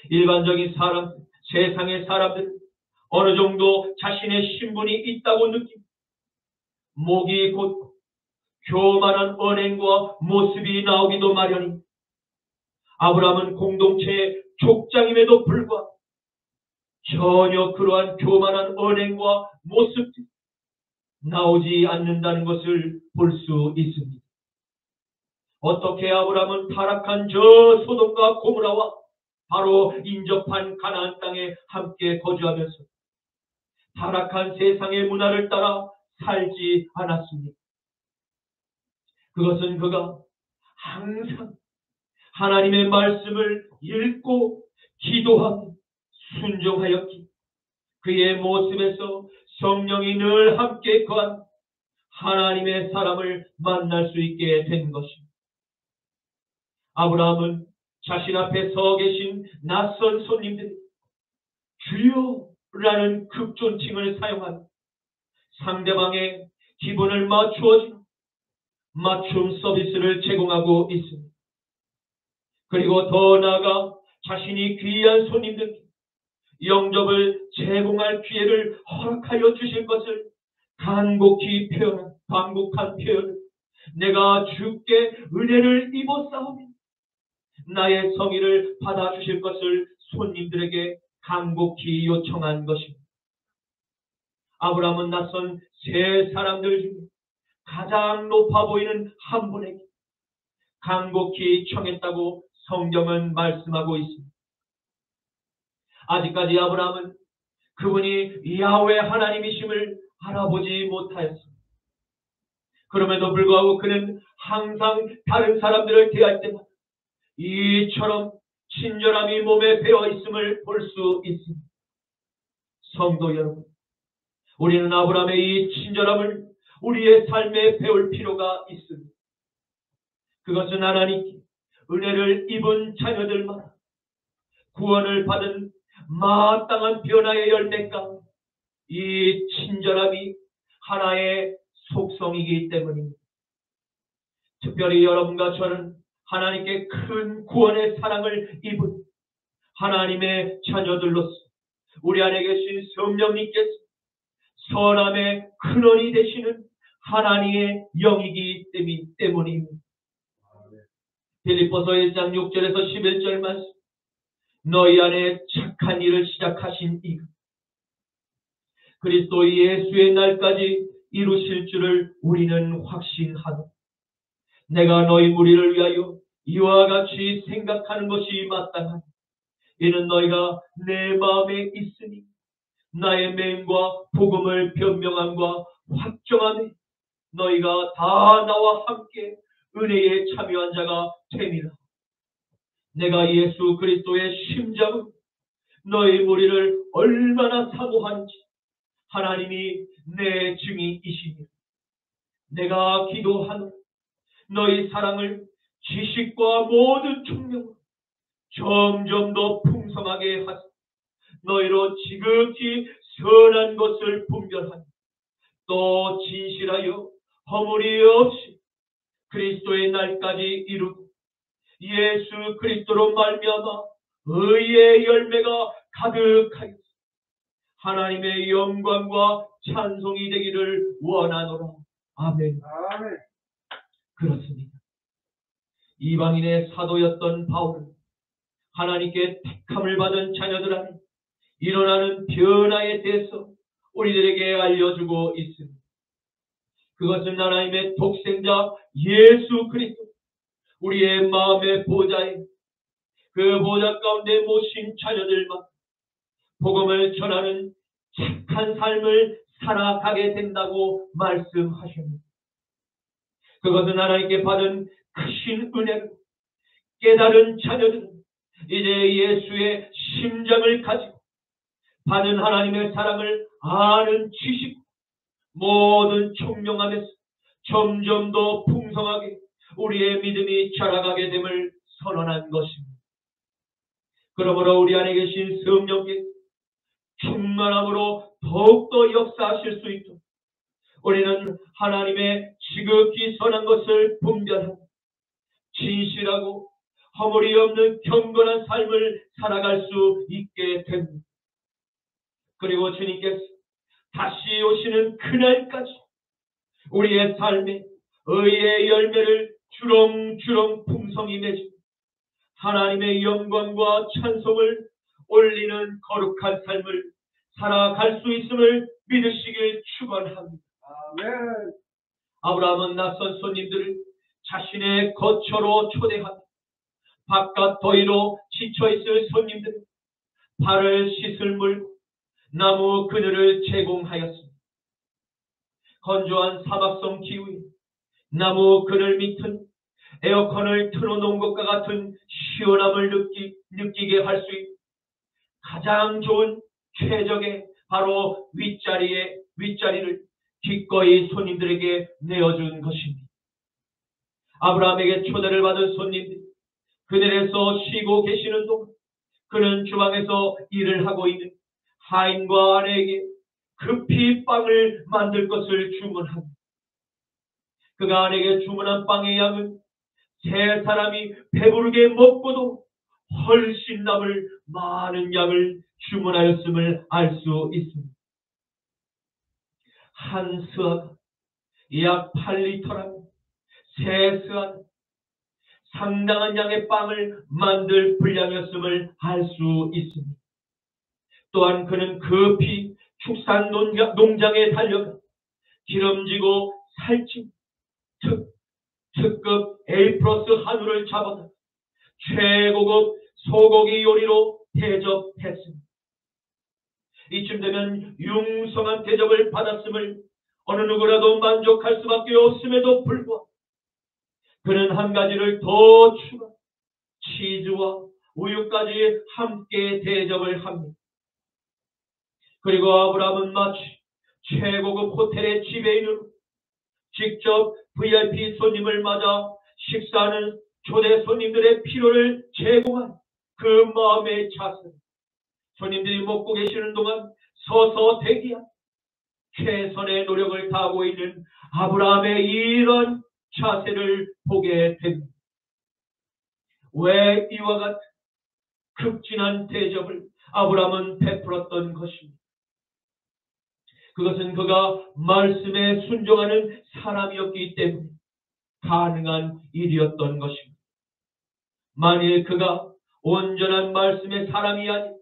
일반적인 사람, 세상의 사람들은 어느 정도 자신의 신분이 있다고 느끼고 목이 곧고 교만한 언행과 모습이 나오기도 마련입니다. 아브라함은 공동체의 족장임에도 불구하고 전혀 그러한 교만한 언행과 모습들이 나오지 않는다는 것을 볼 수 있습니다. 어떻게 아브라함은 타락한 저 소돔과 고모라와 바로 인접한 가나안 땅에 함께 거주하면서 타락한 세상의 문화를 따라 살지 않았습니다. 그것은 그가 항상 하나님의 말씀을 읽고 기도하며 순종하였기, 그의 모습에서 성령이 늘 함께 거한 하나님의 사람을 만날 수 있게 된 것입니다. 아브라함은 자신 앞에 서 계신 낯선 손님들이 주여라는 극존칭을 사용하며 상대방의 기분을 맞추어주는 맞춤 서비스를 제공하고 있습니다. 그리고 더 나아가 자신이 귀한 손님들께 영접을 제공할 기회를 허락하여 주실 것을 간곡히 표현한 반복한 표현을, 내가 주께 은혜를 입었사오니 나의 성의를 받아주실 것을 손님들에게 간곡히 요청한 것입니다. 아브라함은 낯선 세 사람들 중에 가장 높아 보이는 한 분에게 간곡히 청했다고 성경은 말씀하고 있습니다. 아직까지 아브라함은 그분이 야훼 하나님이심을 알아보지 못하였습니다. 그럼에도 불구하고 그는 항상 다른 사람들을 대할 때마다 이처럼 친절함이 몸에 배어 있음을 볼 수 있습니다. 성도 여러분, 우리는 아브라함의 이 친절함을 우리의 삶에 배울 필요가 있습니다. 그것은 하나님께 은혜를 입은 자녀들마다 구원을 받은 마땅한 변화의 열매 가운데 이 친절함이 하나의 속성이기 때문입니다. 특별히 여러분과 저는 하나님께 큰 구원의 사랑을 입은 하나님의 자녀들로서 우리 안에 계신 성령님께서 선함의 근원이 되시는 하나님의 영이기 때문입니다. 빌립보서 1장 6절에서 11절 말씀, 너희 안에 착한 일을 시작하신 이가 그리스도 예수의 날까지 이루실 줄을 우리는 확신하노. 내가 너희 무리를 위하여 이와 같이 생각하는 것이 마땅하니 이는 너희가 내 마음에 있으니 나의 맹과 복음을 변명함과 확정함에 너희가 다 나와 함께 은혜에 참여한 자가 됨이라. 내가 예수 그리스도의 심장은 너희 무리를 얼마나 사모하는지 하나님이 내 증인이시니, 내가 기도하는 너희 사랑을 지식과 모든 총명으로 점점 더 풍성하게 하사 너희로 지극히 선한 것을 분별하니 또 진실하여 허물이 없이 그리스도의 날까지 이루고 예수 그리스도로 말미암아 의의 열매가 가득하여 하나님의 영광과 찬송이 되기를 원하노라. 아멘. 아멘. 그렇습니다. 이방인의 사도였던 바울은 하나님께 택함을 받은 자녀들 안에 일어나는 변화에 대해서 우리들에게 알려주고 있습니다. 그것은 하나님의 독생자 예수 그리스도, 우리의 마음의 보좌에 그 보좌 가운데 모신 자녀들만 복음을 전하는 착한 삶을 살아가게 된다고 말씀하십니다. 그것은 하나님께 받은 크신 은혜로 깨달은 자녀들은 이제 예수의 심장을 가지고 받은 하나님의 사랑을 아는 지식, 모든 총명함에서 점점 더 풍성하게 우리의 믿음이 자라가게 됨을 선언한 것입니다. 그러므로 우리 안에 계신 성령께 충만함으로 더욱더 역사하실 수 있도록 우리는 하나님의 지극히 선한 것을 분별하고 진실하고 허물이 없는 경건한 삶을 살아갈 수 있게 됩니다. 그리고 주님께서 다시 오시는 그날까지 우리의 삶에 의의 열매를 주렁주렁 풍성히 맺고 하나님의 영광과 찬송을 올리는 거룩한 삶을 살아갈 수 있음을 믿으시길 축원합니다. 아멘. 아브라함은 낯선 손님들을 자신의 거처로 초대하며 바깥 더위로 지쳐있을 손님들을 발을 씻을 물, 나무 그늘을 제공하였습니다. 건조한 사막성 기후에 나무 그늘 밑은 에어컨을 틀어놓은 것과 같은 시원함을 느끼게 할 수 있는 가장 좋은 최적의 바로 윗자리를 기꺼이 손님들에게 내어준 것입니다. 아브라함에게 초대를 받은 손님들이 그늘에서 쉬고 계시는 동안 그는 주방에서 일을 하고 있는 하인과 아내에게 급히 빵을 만들 것을 주문합니다. 그가 아내에게 주문한 빵의 양은 세 사람이 배부르게 먹고도 훨씬 남을 많은 양을 주문하였음을 알 수 있습니다. 한 스아가 약 8리터라면 세 스아는 상당한 양의 빵을 만들 분량이었음을 알 수 있습니다. 또한 그는 급히 축산 농장에 달려가 기름지고 살찐 특급 A+ 한우를 잡아다 최고급 소고기 요리로 대접했습니다. 이쯤 되면 융성한 대접을 받았음을 어느 누구라도 만족할 수밖에 없음에도 불구하고 그는 한 가지를 더 추가, 치즈와 우유까지 함께 대접을 합니다. 그리고 아브라함은 마치 최고급 호텔의 지배인으로 직접 VIP 손님을 맞아 식사하는 초대 손님들의 필요를 제공한 그 마음의 자세, 손님들이 먹고 계시는 동안 서서 대기한 최선의 노력을 다하고 있는 아브라함의 이런 자세를 보게 됩니다. 왜 이와 같은 극진한 대접을 아브라함은 베풀었던 것입니다. 그것은 그가 말씀에 순종하는 사람이었기 때문에 가능한 일이었던 것입니다. 만일 그가 온전한 말씀의 사람이 아닌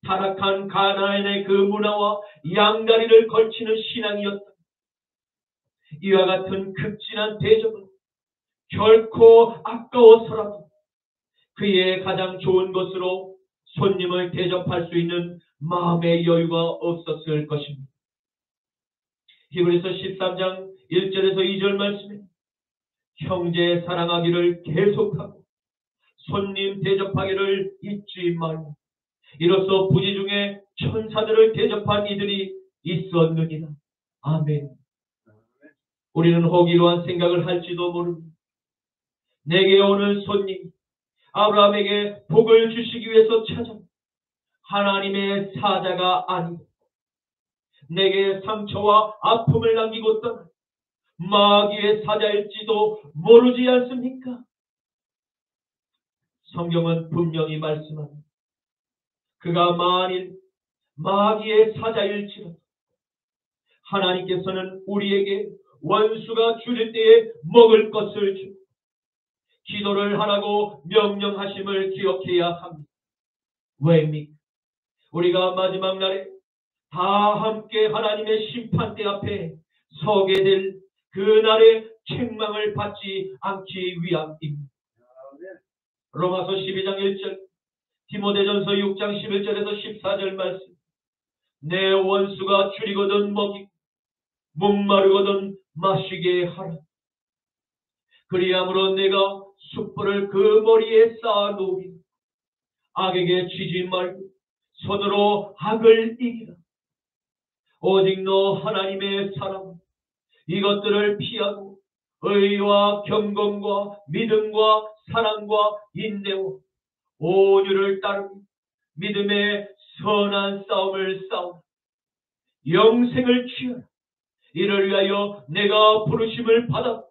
타락한 가나안의 그 문화와 양다리를 걸치는 신앙이었다. 이와 같은 극진한 대접은 결코 아까워서라도 그의 가장 좋은 것으로 손님을 대접할 수 있는 마음의 여유가 없었을 것입니다. 히브리서 13장 1절에서 2절 말씀에 형제 사랑하기를 계속하고 손님 대접하기를 잊지 말고 이로써 부지 중에 천사들을 대접한 이들이 있었느니라. 아멘. 우리는 혹 이러한 생각을 할지도 모릅니다. 내게 오는 손님이 아브라함에게 복을 주시기 위해서 찾아 하나님의 사자가 아니고 내게 상처와 아픔을 남기고 떠난 마귀의 사자일지도 모르지 않습니까? 성경은 분명히 말씀합니다. 그가 만일 마귀의 사자일지라도 하나님께서는 우리에게 원수가 줄일 때에 먹을 것을 주고 기도를 하라고 명령하심을 기억해야 합니다. 왜입니까? 우리가 마지막 날에 다 함께 하나님의 심판대 앞에 서게 될 그날의 책망을 받지 않기 위함입니다. 로마서 12장 1절, 디모데전서 6장 11절에서 14절 말씀. 내 원수가 줄이거든 먹이고 목마르거든 마시게 하라. 그리함으로 내가 숯불을 그 머리에 쌓아놓으리. 악에게 지지 말고 손으로 악을 이기라. 오직 너 하나님의 사람 이것들을 피하고 의와 경건과 믿음과 사랑과 인내와 온유를 따르고 믿음의 선한 싸움을 싸우라. 영생을 취하라. 이를 위하여 내가 부르심을 받아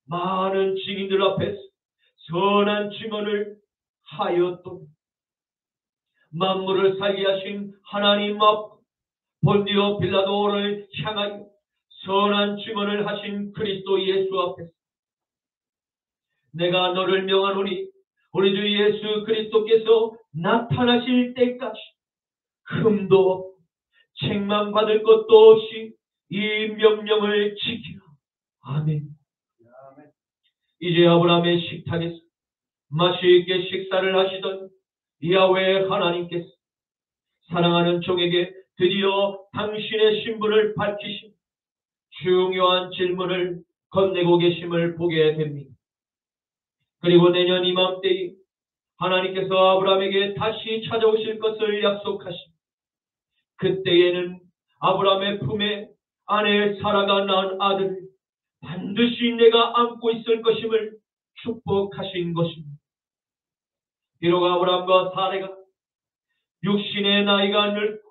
많은 증인들 앞에서 선한 증언을 하였도다. 만물을 살게 하신 하나님 앞 본디오 빌라도를 향하여 선한 증언을 하신 그리스도 예수 앞에서 내가 너를 명하노니 우리 주 예수 그리스도께서 나타나실 때까지 흠도 없고 책망받을 것도 없이 이 명령을 지키라. 아멘. 이제 아브라함의 식탁에서 맛있게 식사를 하시던 야훼 하나님께서 사랑하는 종에게 드디어 당신의 신분을 밝히신 중요한 질문을 건네고 계심을 보게 됩니다. 그리고 내년 이맘때에 하나님께서 아브라함에게 다시 찾아오실 것을 약속하신 그때에는 아브라함의 품에 아내 사라가 낳은 아들을 반드시 내가 안고 있을 것임을 축복하신 것입니다. 비록 아브라함과 사라가 육신의 나이가 늙고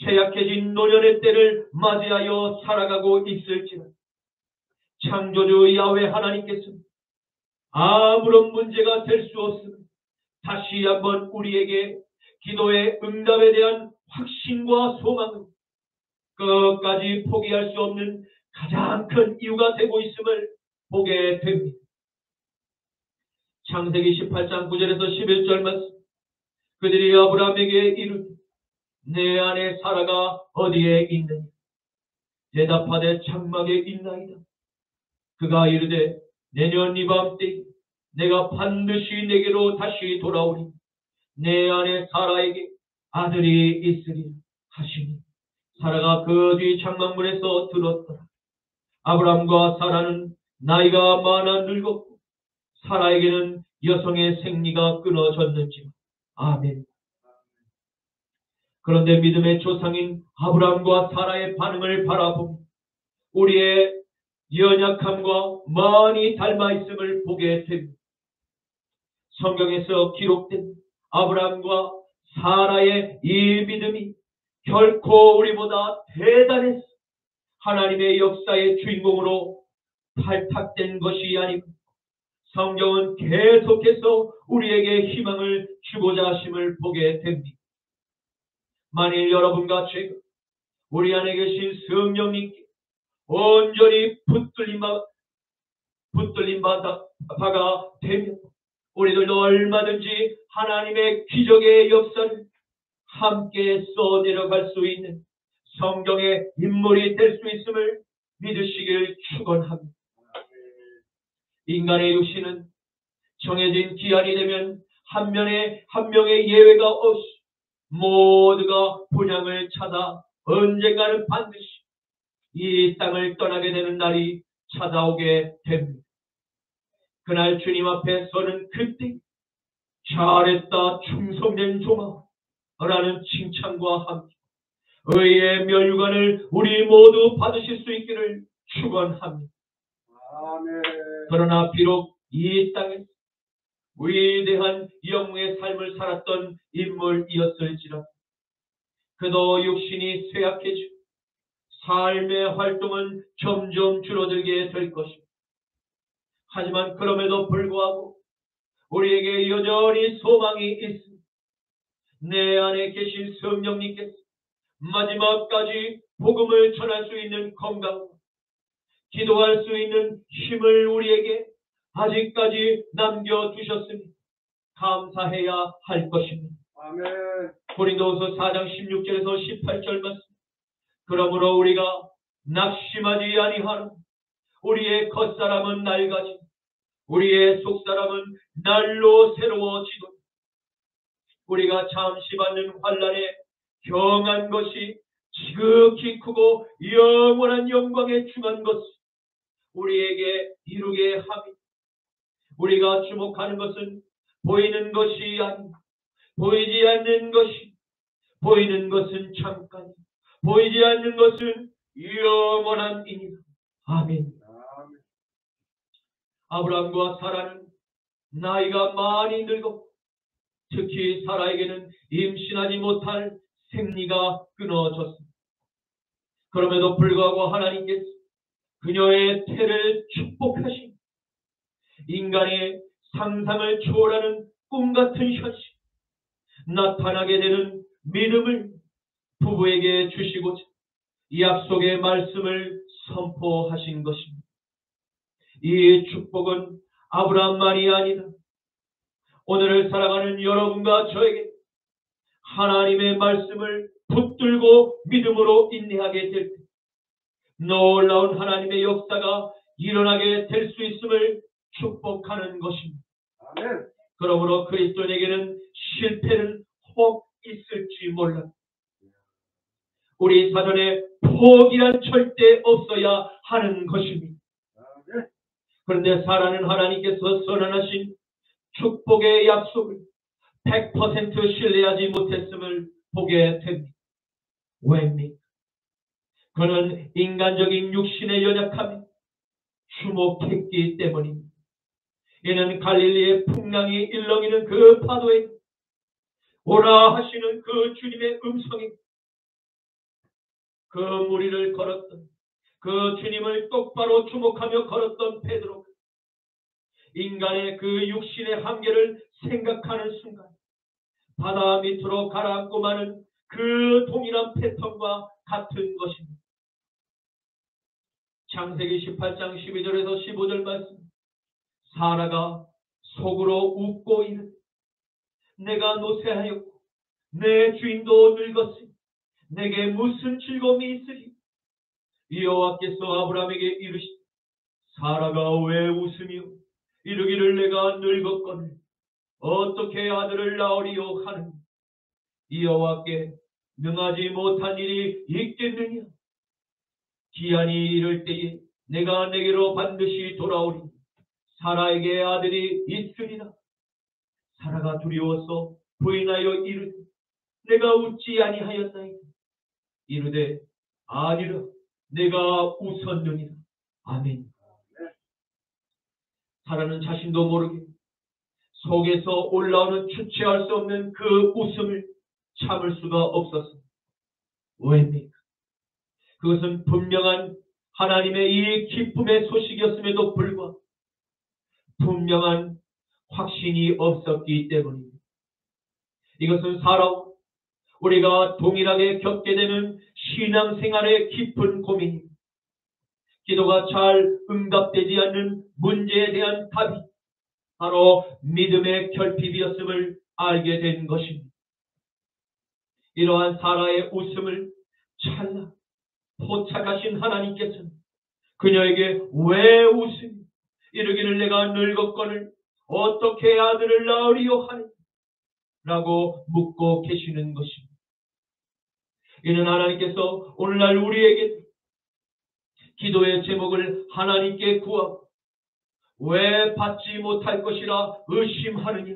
쇠약해진 노년의 때를 맞이하여 살아가고 있을지라도 창조주 야훼 하나님께서는 아무런 문제가 될 수 없으면 다시 한번 우리에게 기도의 응답에 대한 확신과 소망은 끝까지 포기할 수 없는 가장 큰 이유가 되고 있음을 보게 됩니다. 창세기 18장 9절에서 11절 말씀, 그들이 아브라함에게 이르되 내 아내 사라가 어디에 있느냐? 대답하되 장막에 있나이다. 그가 이르되 내년 이맘때 내가 반드시 내게로 다시 돌아오리. 내 아내 사라에게 아들이 있으리 하시니 사라가 그 뒤 장막문에서 들었더라. 아브라함과 사라는 나이가 많아 늙었고 사라에게는 여성의 생리가 끊어졌는지. 아멘. 그런데 믿음의 조상인 아브라함과 사라의 반응을 바라보며 우리의 연약함과 많이 닮아 있음을 보게 됩니다. 성경에서 기록된 아브라함과 사라의 이 믿음이 결코 우리보다 대단해서 하나님의 역사의 주인공으로 발탁된 것이 아니고 성경은 계속해서 우리에게 희망을 주고자 하심을 보게 됩니다. 만일 여러분과 제가 우리 안에 계신 성령님께 온전히 붙들림 바가 되면 우리들도 얼마든지 하나님의 기적의 역사를 함께 써내려갈 수 있는 성경의 인물이 될 수 있음을 믿으시길 축원합니다. 인간의 육신은 정해진 기한이 되면 한 명의 예외가 없이 모두가 분향을 찾아 언젠가는 반드시 이 땅을 떠나게 되는 날이 찾아오게 됩니다. 그날 주님 앞에 서는 그때 잘했다 충성된 종아 라는 칭찬과 함께 의의 면류관을 우리 모두 받으실 수 있기를 축원합니다. 아멘. 그러나 비록 이 땅에 위대한 영웅의 삶을 살았던 인물이었을지라도 그도 육신이 쇠약해지고 삶의 활동은 점점 줄어들게 될 것입니다. 하지만 그럼에도 불구하고 우리에게 여전히 소망이 있습니다. 내 안에 계신 성령님께서 마지막까지 복음을 전할 수 있는 건강, 기도할 수 있는 힘을 우리에게 아직까지 남겨두셨으니 감사해야 할 것입니다. 아멘. 고린도후서 4장 16절에서 18절 말씀. 그러므로 우리가 낙심하지 아니하노. 우리의 겉사람은 낡아지고 우리의 속사람은 날로 새로워지고 우리가 잠시 받는 환난에 경한 것이 지극히 크고 영원한 영광에 중한 것을 우리에게 이루게 하며 우리가 주목하는 것은 보이는 것이 아니고 보이지 않는 것이 보이는 것은 잠깐 보이지 않는 것은 영원한 이니라. 아멘. 아브라함과 사라는 나이가 많이 늙었고 특히 사라에게는 임신하지 못할 생리가 끊어졌습니다. 그럼에도 불구하고 하나님께서 그녀의 태를 축복하신 인간의 상상을 초월하는 꿈같은 현실 나타나게 되는 믿음을 부부에게 주시고자 이 약속의 말씀을 선포하신 것입니다. 이 축복은 아브라함만이 아니라 오늘을 살아가는 여러분과 저에게 하나님의 말씀을 붙들고 믿음으로 인내하게 될 때 놀라운 하나님의 역사가 일어나게 될 수 있음을 축복하는 것입니다. 아멘. 그러므로 그리스도인에게는 실패는 혹 있을지 몰라. 우리 사전에 포기란 절대 없어야 하는 것입니다. 그런데 살아는 하나님께서 선언하신 축복의 약속을 100% 신뢰하지 못했음을 보게 됩니다. 왜입니까? 그는 인간적인 육신의 연약함에 주목했기 때문입니다. 이는 갈릴리의 풍랑이 일렁이는 그 파도에 오라 하시는 그 주님의 음성에 그 무리를 걸었던 그 주님을 똑바로 주목하며 걸었던 베드로가 인간의 그 육신의 한계를 생각하는 순간 바다 밑으로 가라앉고 마는 그 동일한 패턴과 같은 것입니다. 창세기 18장 12절에서 15절 말씀, 사라가 속으로 웃고 이르되 내가 노쇠하였고 내 주인도 늙었으니 내게 무슨 즐거움이 있으리? 여호와께서 아브라함에게 이르시되 사라가 왜 웃으며 이르기를 내가 늙었거늘 어떻게 아들을 낳으리요 하느니 여호와께 능하지 못한 일이 있겠느냐? 기한이 이를 때에 내가 내게로 반드시 돌아오리 사라에게 아들이 있으리라. 사라가 두려워서 부인하여 이르되 내가 웃지 아니하였나이까? 이르되 아니라 내가 웃었느니라. 아멘. 사라는 자신도 모르게 속에서 올라오는 주체할 수 없는 그 웃음을 참을 수가 없었습니다. 왜입니까? 그것은 분명한 하나님의 이 기쁨의 소식이었음에도 불구하고 분명한 확신이 없었기 때문입니다. 이것은 사라와 우리가 동일하게 겪게 되는 신앙생활의 깊은 고민입니다. 기도가 잘 응답되지 않는 문제에 대한 답이 바로 믿음의 결핍이었음을 알게 된 것입니다. 이러한 사라의 웃음을 찰나 포착하신 하나님께서는 그녀에게 왜 웃으며 이르기를 내가 늙었거늘 어떻게 아들을 낳으리요 하니 라고 묻고 계시는 것입니다. 이는 하나님께서 오늘날 우리에게 기도의 제목을 하나님께 구하고 왜 받지 못할 것이라 의심하느냐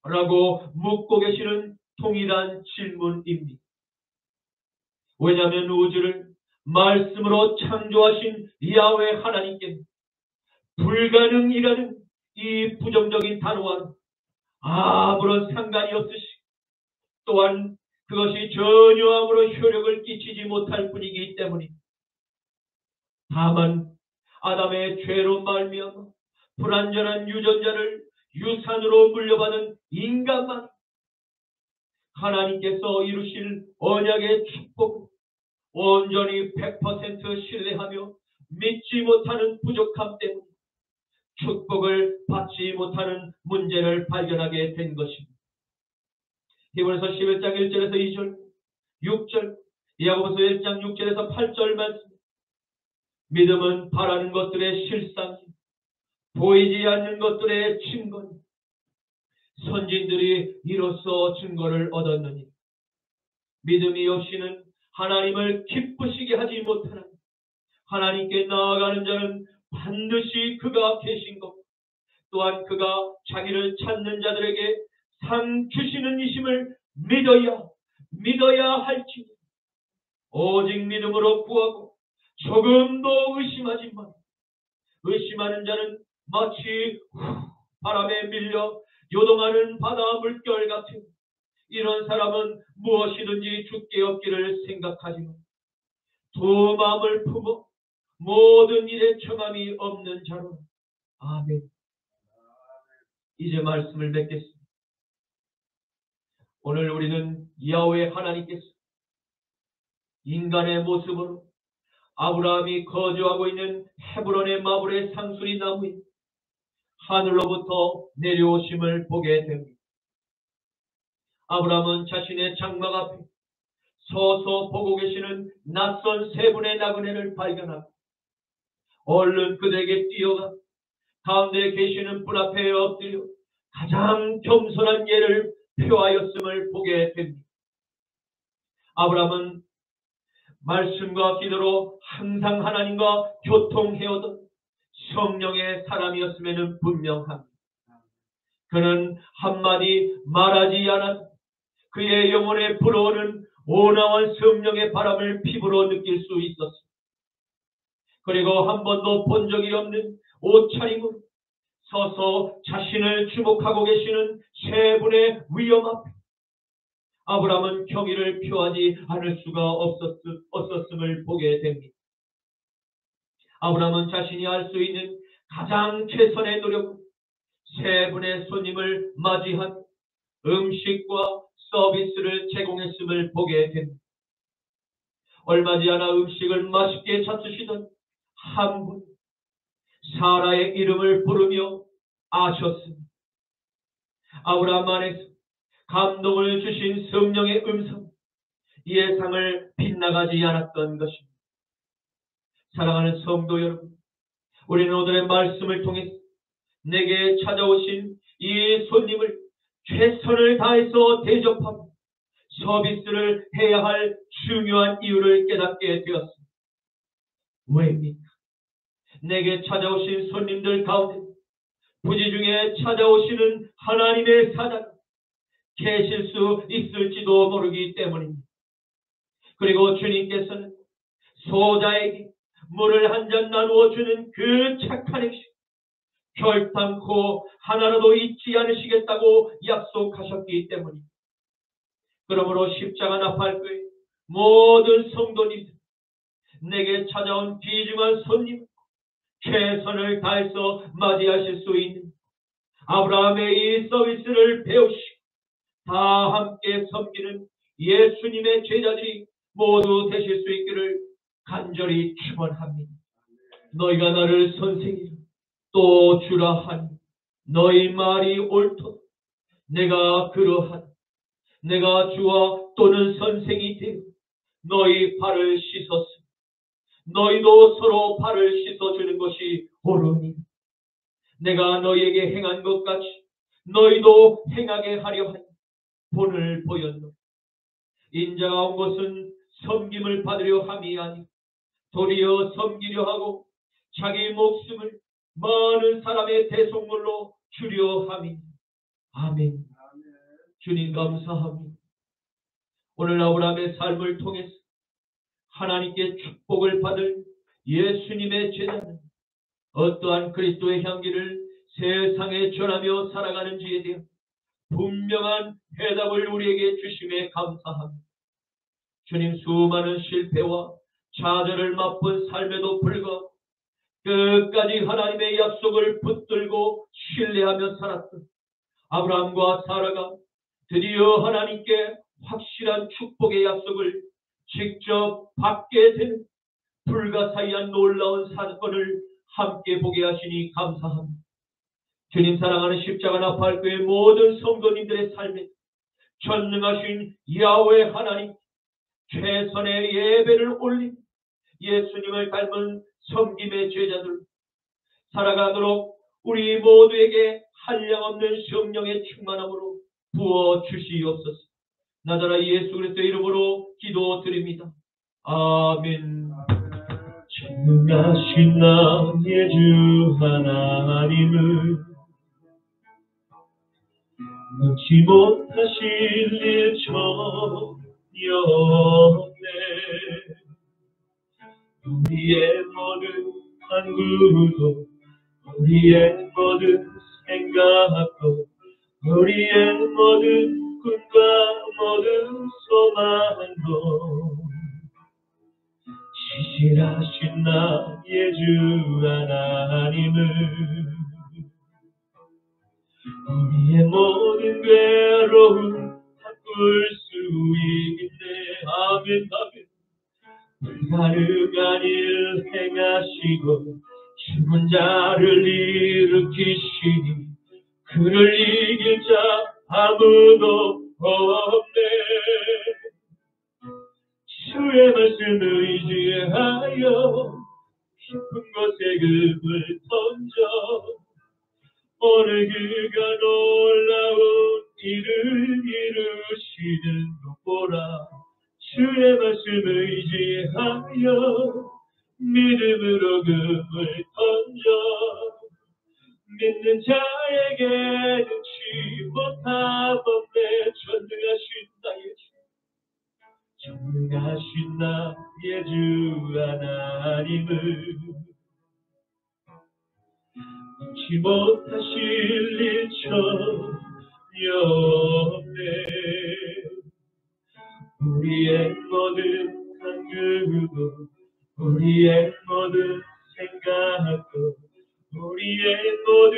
라고 묻고 계시는 동일한 질문입니다. 왜냐하면 우주를 말씀으로 창조하신 야훼 하나님께는 불가능이라는 이 부정적인 단어와는 아무런 상관이 없으시고 또한 그것이 전혀 아무런 효력을 끼치지 못할 뿐이기 때문입니다. 다만 아담의 죄로 말미암아 불완전한 유전자를 유산으로 물려받은 인간만 하나님께서 이루실 언약의 축복을 온전히 100% 신뢰하며 믿지 못하는 부족함 때문에 축복을 받지 못하는 문제를 발견하게 된 것입니다. 히브리서 11장 1절에서 2절, 6절, 야고보서 1장 6절에서 8절 말씀. 믿음은 바라는 것들의 실상이 보이지 않는 것들의 증거니 선진들이 이로써 증거를 얻었느니 믿음이 없이는 하나님을 기쁘시게 하지 못하는 하나님께 나아가는 자는 반드시 그가 계신 것 또한 그가 자기를 찾는 자들에게 상 주시는 이심을 믿어야 할지 오직 믿음으로 구하고 조금도 의심하지 마. 의심하는 자는 마치 바람에 밀려 요동하는 바다 물결 같은 이런 사람은 무엇이든지 죽게 없기를 생각하지만 두 마음을 품어 모든 일에 청함이 없는 자로. 아멘. 이제 말씀을 맺겠습니다. 오늘 우리는 야훼 하나님께서 인간의 모습으로 아브라함이 거주하고 있는 헤브론의 마블의 상수리 나무에 하늘로부터 내려오심을 보게 됩니다. 아브라함은 자신의 장막 앞에 서서 보고 계시는 낯선 세 분의 나그네를 발견하고 얼른 그들에게 뛰어가 가운데 계시는 분 앞에 엎드려 가장 겸손한 예를 표하였음을 보게 됩니다. 아브라함은 말씀과 기도로 항상 하나님과 교통해오던 성령의 사람이었음에는 분명합니다. 그는 한마디 말하지 않아 그의 영혼에 불어오는 온화한 성령의 바람을 피부로 느낄 수 있었습니다. 그리고 한 번도 본 적이 없는 옷차림으로 서서 자신을 주목하고 계시는 세 분의 위엄 앞에 아브라함은 경의를 표하지 않을 수가 없었음을 보게 됩니다. 아브라함은 자신이 할 수 있는 가장 최선의 노력으로 세 분의 손님을 맞이한 음식과 서비스를 제공했음을 보게 됩니다. 얼마 지 않아 음식을 맛있게 잡수시던 한 분, 사라의 이름을 부르며 아셨습니다. 아브라함 안에서 감동을 주신 성령의 음성, 예상을 빗나가지 않았던 것입니다. 사랑하는 성도 여러분, 우리는 오늘의 말씀을 통해서 내게 찾아오신 이 손님을 최선을 다해서 대접하고 서비스를 해야 할 중요한 이유를 깨닫게 되었습니다. 왜입니까? 내게 찾아오신 손님들 가운데 부지 중에 찾아오시는 하나님의 사자가 계실 수 있을지도 모르기 때문입니다. 그리고 주님께서는 소자에게 물을 한 잔 나누어 주는 그 착한 행실, 결단코 하나라도 잊지 않으시겠다고 약속하셨기 때문입니다. 그러므로 십자가 나팔교회 모든 성도님들, 내게 찾아온 귀중한 손님, 최선을 다해서 맞이하실 수 있는 아브라함의 이 서비스를 배우시고 다 함께 섬기는 예수님의 제자들이 모두 되실 수 있기를 간절히 축원합니다. 너희가 나를 선생이라 또 주라 하니 너희 말이 옳도다. 내가 그러하다. 내가 주와 또는 선생이 되어 너희 발을 씻었으니 너희도 서로 발을 씻어주는 것이 옳으니 내가 너희에게 행한 것 같이 너희도 행하게 하려 하니 본을 보였노라. 인자가 온 것은 섬김을 받으려 함이 아니고 도리어 섬기려 하고 자기 목숨을 많은 사람의 대속물로 주려 함이니. 아멘. 주님 감사합니다. 오늘 아브라함의 삶을 통해서 하나님께 축복을 받을 예수님의 제자는 어떠한 그리스도의 향기를 세상에 전하며 살아가는지에 대한 분명한 해답을 우리에게 주심에 감사합니다. 주님, 수많은 실패와 좌절을 맛본 삶에도 불구하고 끝까지 하나님의 약속을 붙들고 신뢰하며 살았던 아브라함과 사라가 드디어 하나님께 확실한 축복의 약속을 직접 받게 되는 불가사의한 놀라운 사건을 함께 보게 하시니 감사합니다. 주님 사랑하는 십자가 나팔교회 모든 성도님들의 삶에 전능하신 야훼 하나님, 최선의 예배를 올린 예수님을 닮은 섬김의 제자들 살아가도록 우리 모두에게 한량없는 성령의 충만함으로 부어 주시옵소서. 나자라 예수 그리스도의 이름으로 기도드립니다. 아멘. 전능하신 나의 주 하나님을 놓지 못하실 일 전혀 없네. 우리의 모든 간구도 우리의 모든 생각도 우리의 모든 꿈과 모든 소망도 지질하신 나의 주 하나님을 우리의 모든 괴로움 바꿀 수 있네. 아멘 아멘. 불가능한 일 행하시고 죽은 자를 일으키시니 그를 이길 자 아무도 없네. 주의 말씀 의지하여 깊은 곳에 금을 던져 오늘 그가 놀라운 일을 이루시는 것 보라. 주의 말씀 의지하여 믿음으로 금을 던져 믿는 자에게 능치 못하범대 전능하신 나의 주 하나님을 능치 못하실 일 전혀 없네. 우리의 모든 간구도 우리의 모든 생각도 우리의 모든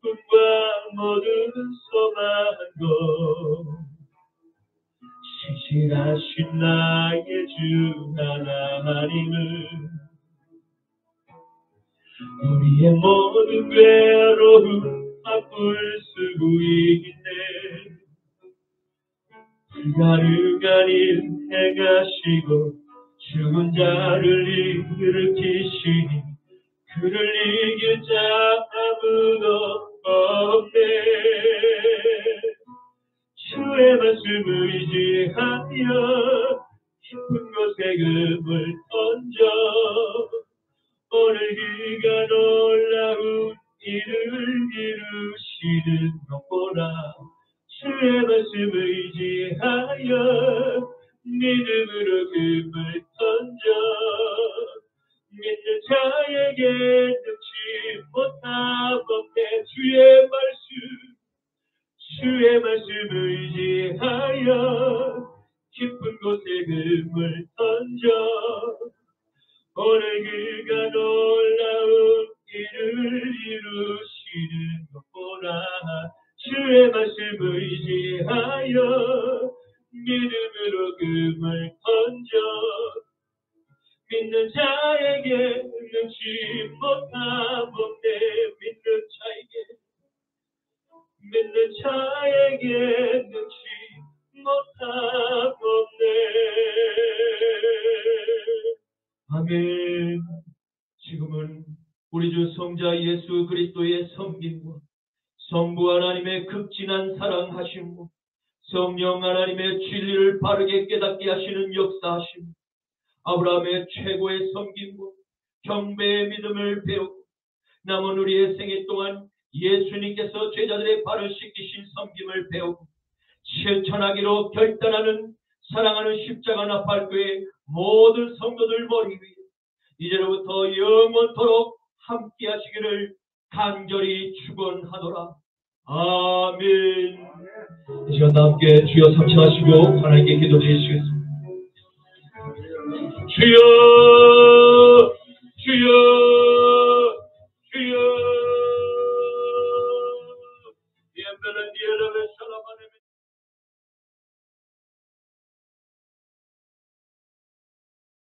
꿈과 모든 소망도 신실하신 나의 주 하나님을 우리의 모든 괴로움 바꿀 수 있네. 불가능한 일 행하시고 죽은 자를 일으키시니 그를 이길 자 아무도 없네. 주의 말씀을 의지하여 깊은 곳에 금을 던져 오늘 그가 놀라운 일을 이루시는 것 보라. 주의 말씀을 의지하여 믿음으로 금을 던져 믿는 자에게 능치 못하범대. 주의 말씀을 의지하여 깊은 곳에 금을 던져 오늘 그가 놀라운 일을 이루시는 것 보라. 주의 말씀을 의지하여 믿음으로 금을 던져 믿는 자에게 능치 못하범대. 믿는 자에게 능치 못하범대. 아멘. 지금은 우리 주 성자 예수 그리스도의 섬김과 성부 하나님의 극진한 사랑하심과 성령 하나님의 진리를 바르게 깨닫게 하시는 역사하심, 아브라함의 최고의 섬김과 경배의 믿음을 배우고 남은 우리의 생애 동안 예수님께서 제자들의 발을 씻기신 섬김을 배우고 실천하기로 결단하는 사랑하는 십자가 나팔교회 모든 성도들 머리 위에 이제로부터 영원토록 함께 하시기를 간절히 축원하노라. 아멘. 이 시간 다 함께 주여 삼창하시고 하나님께 기도드리시겠습니다. 주여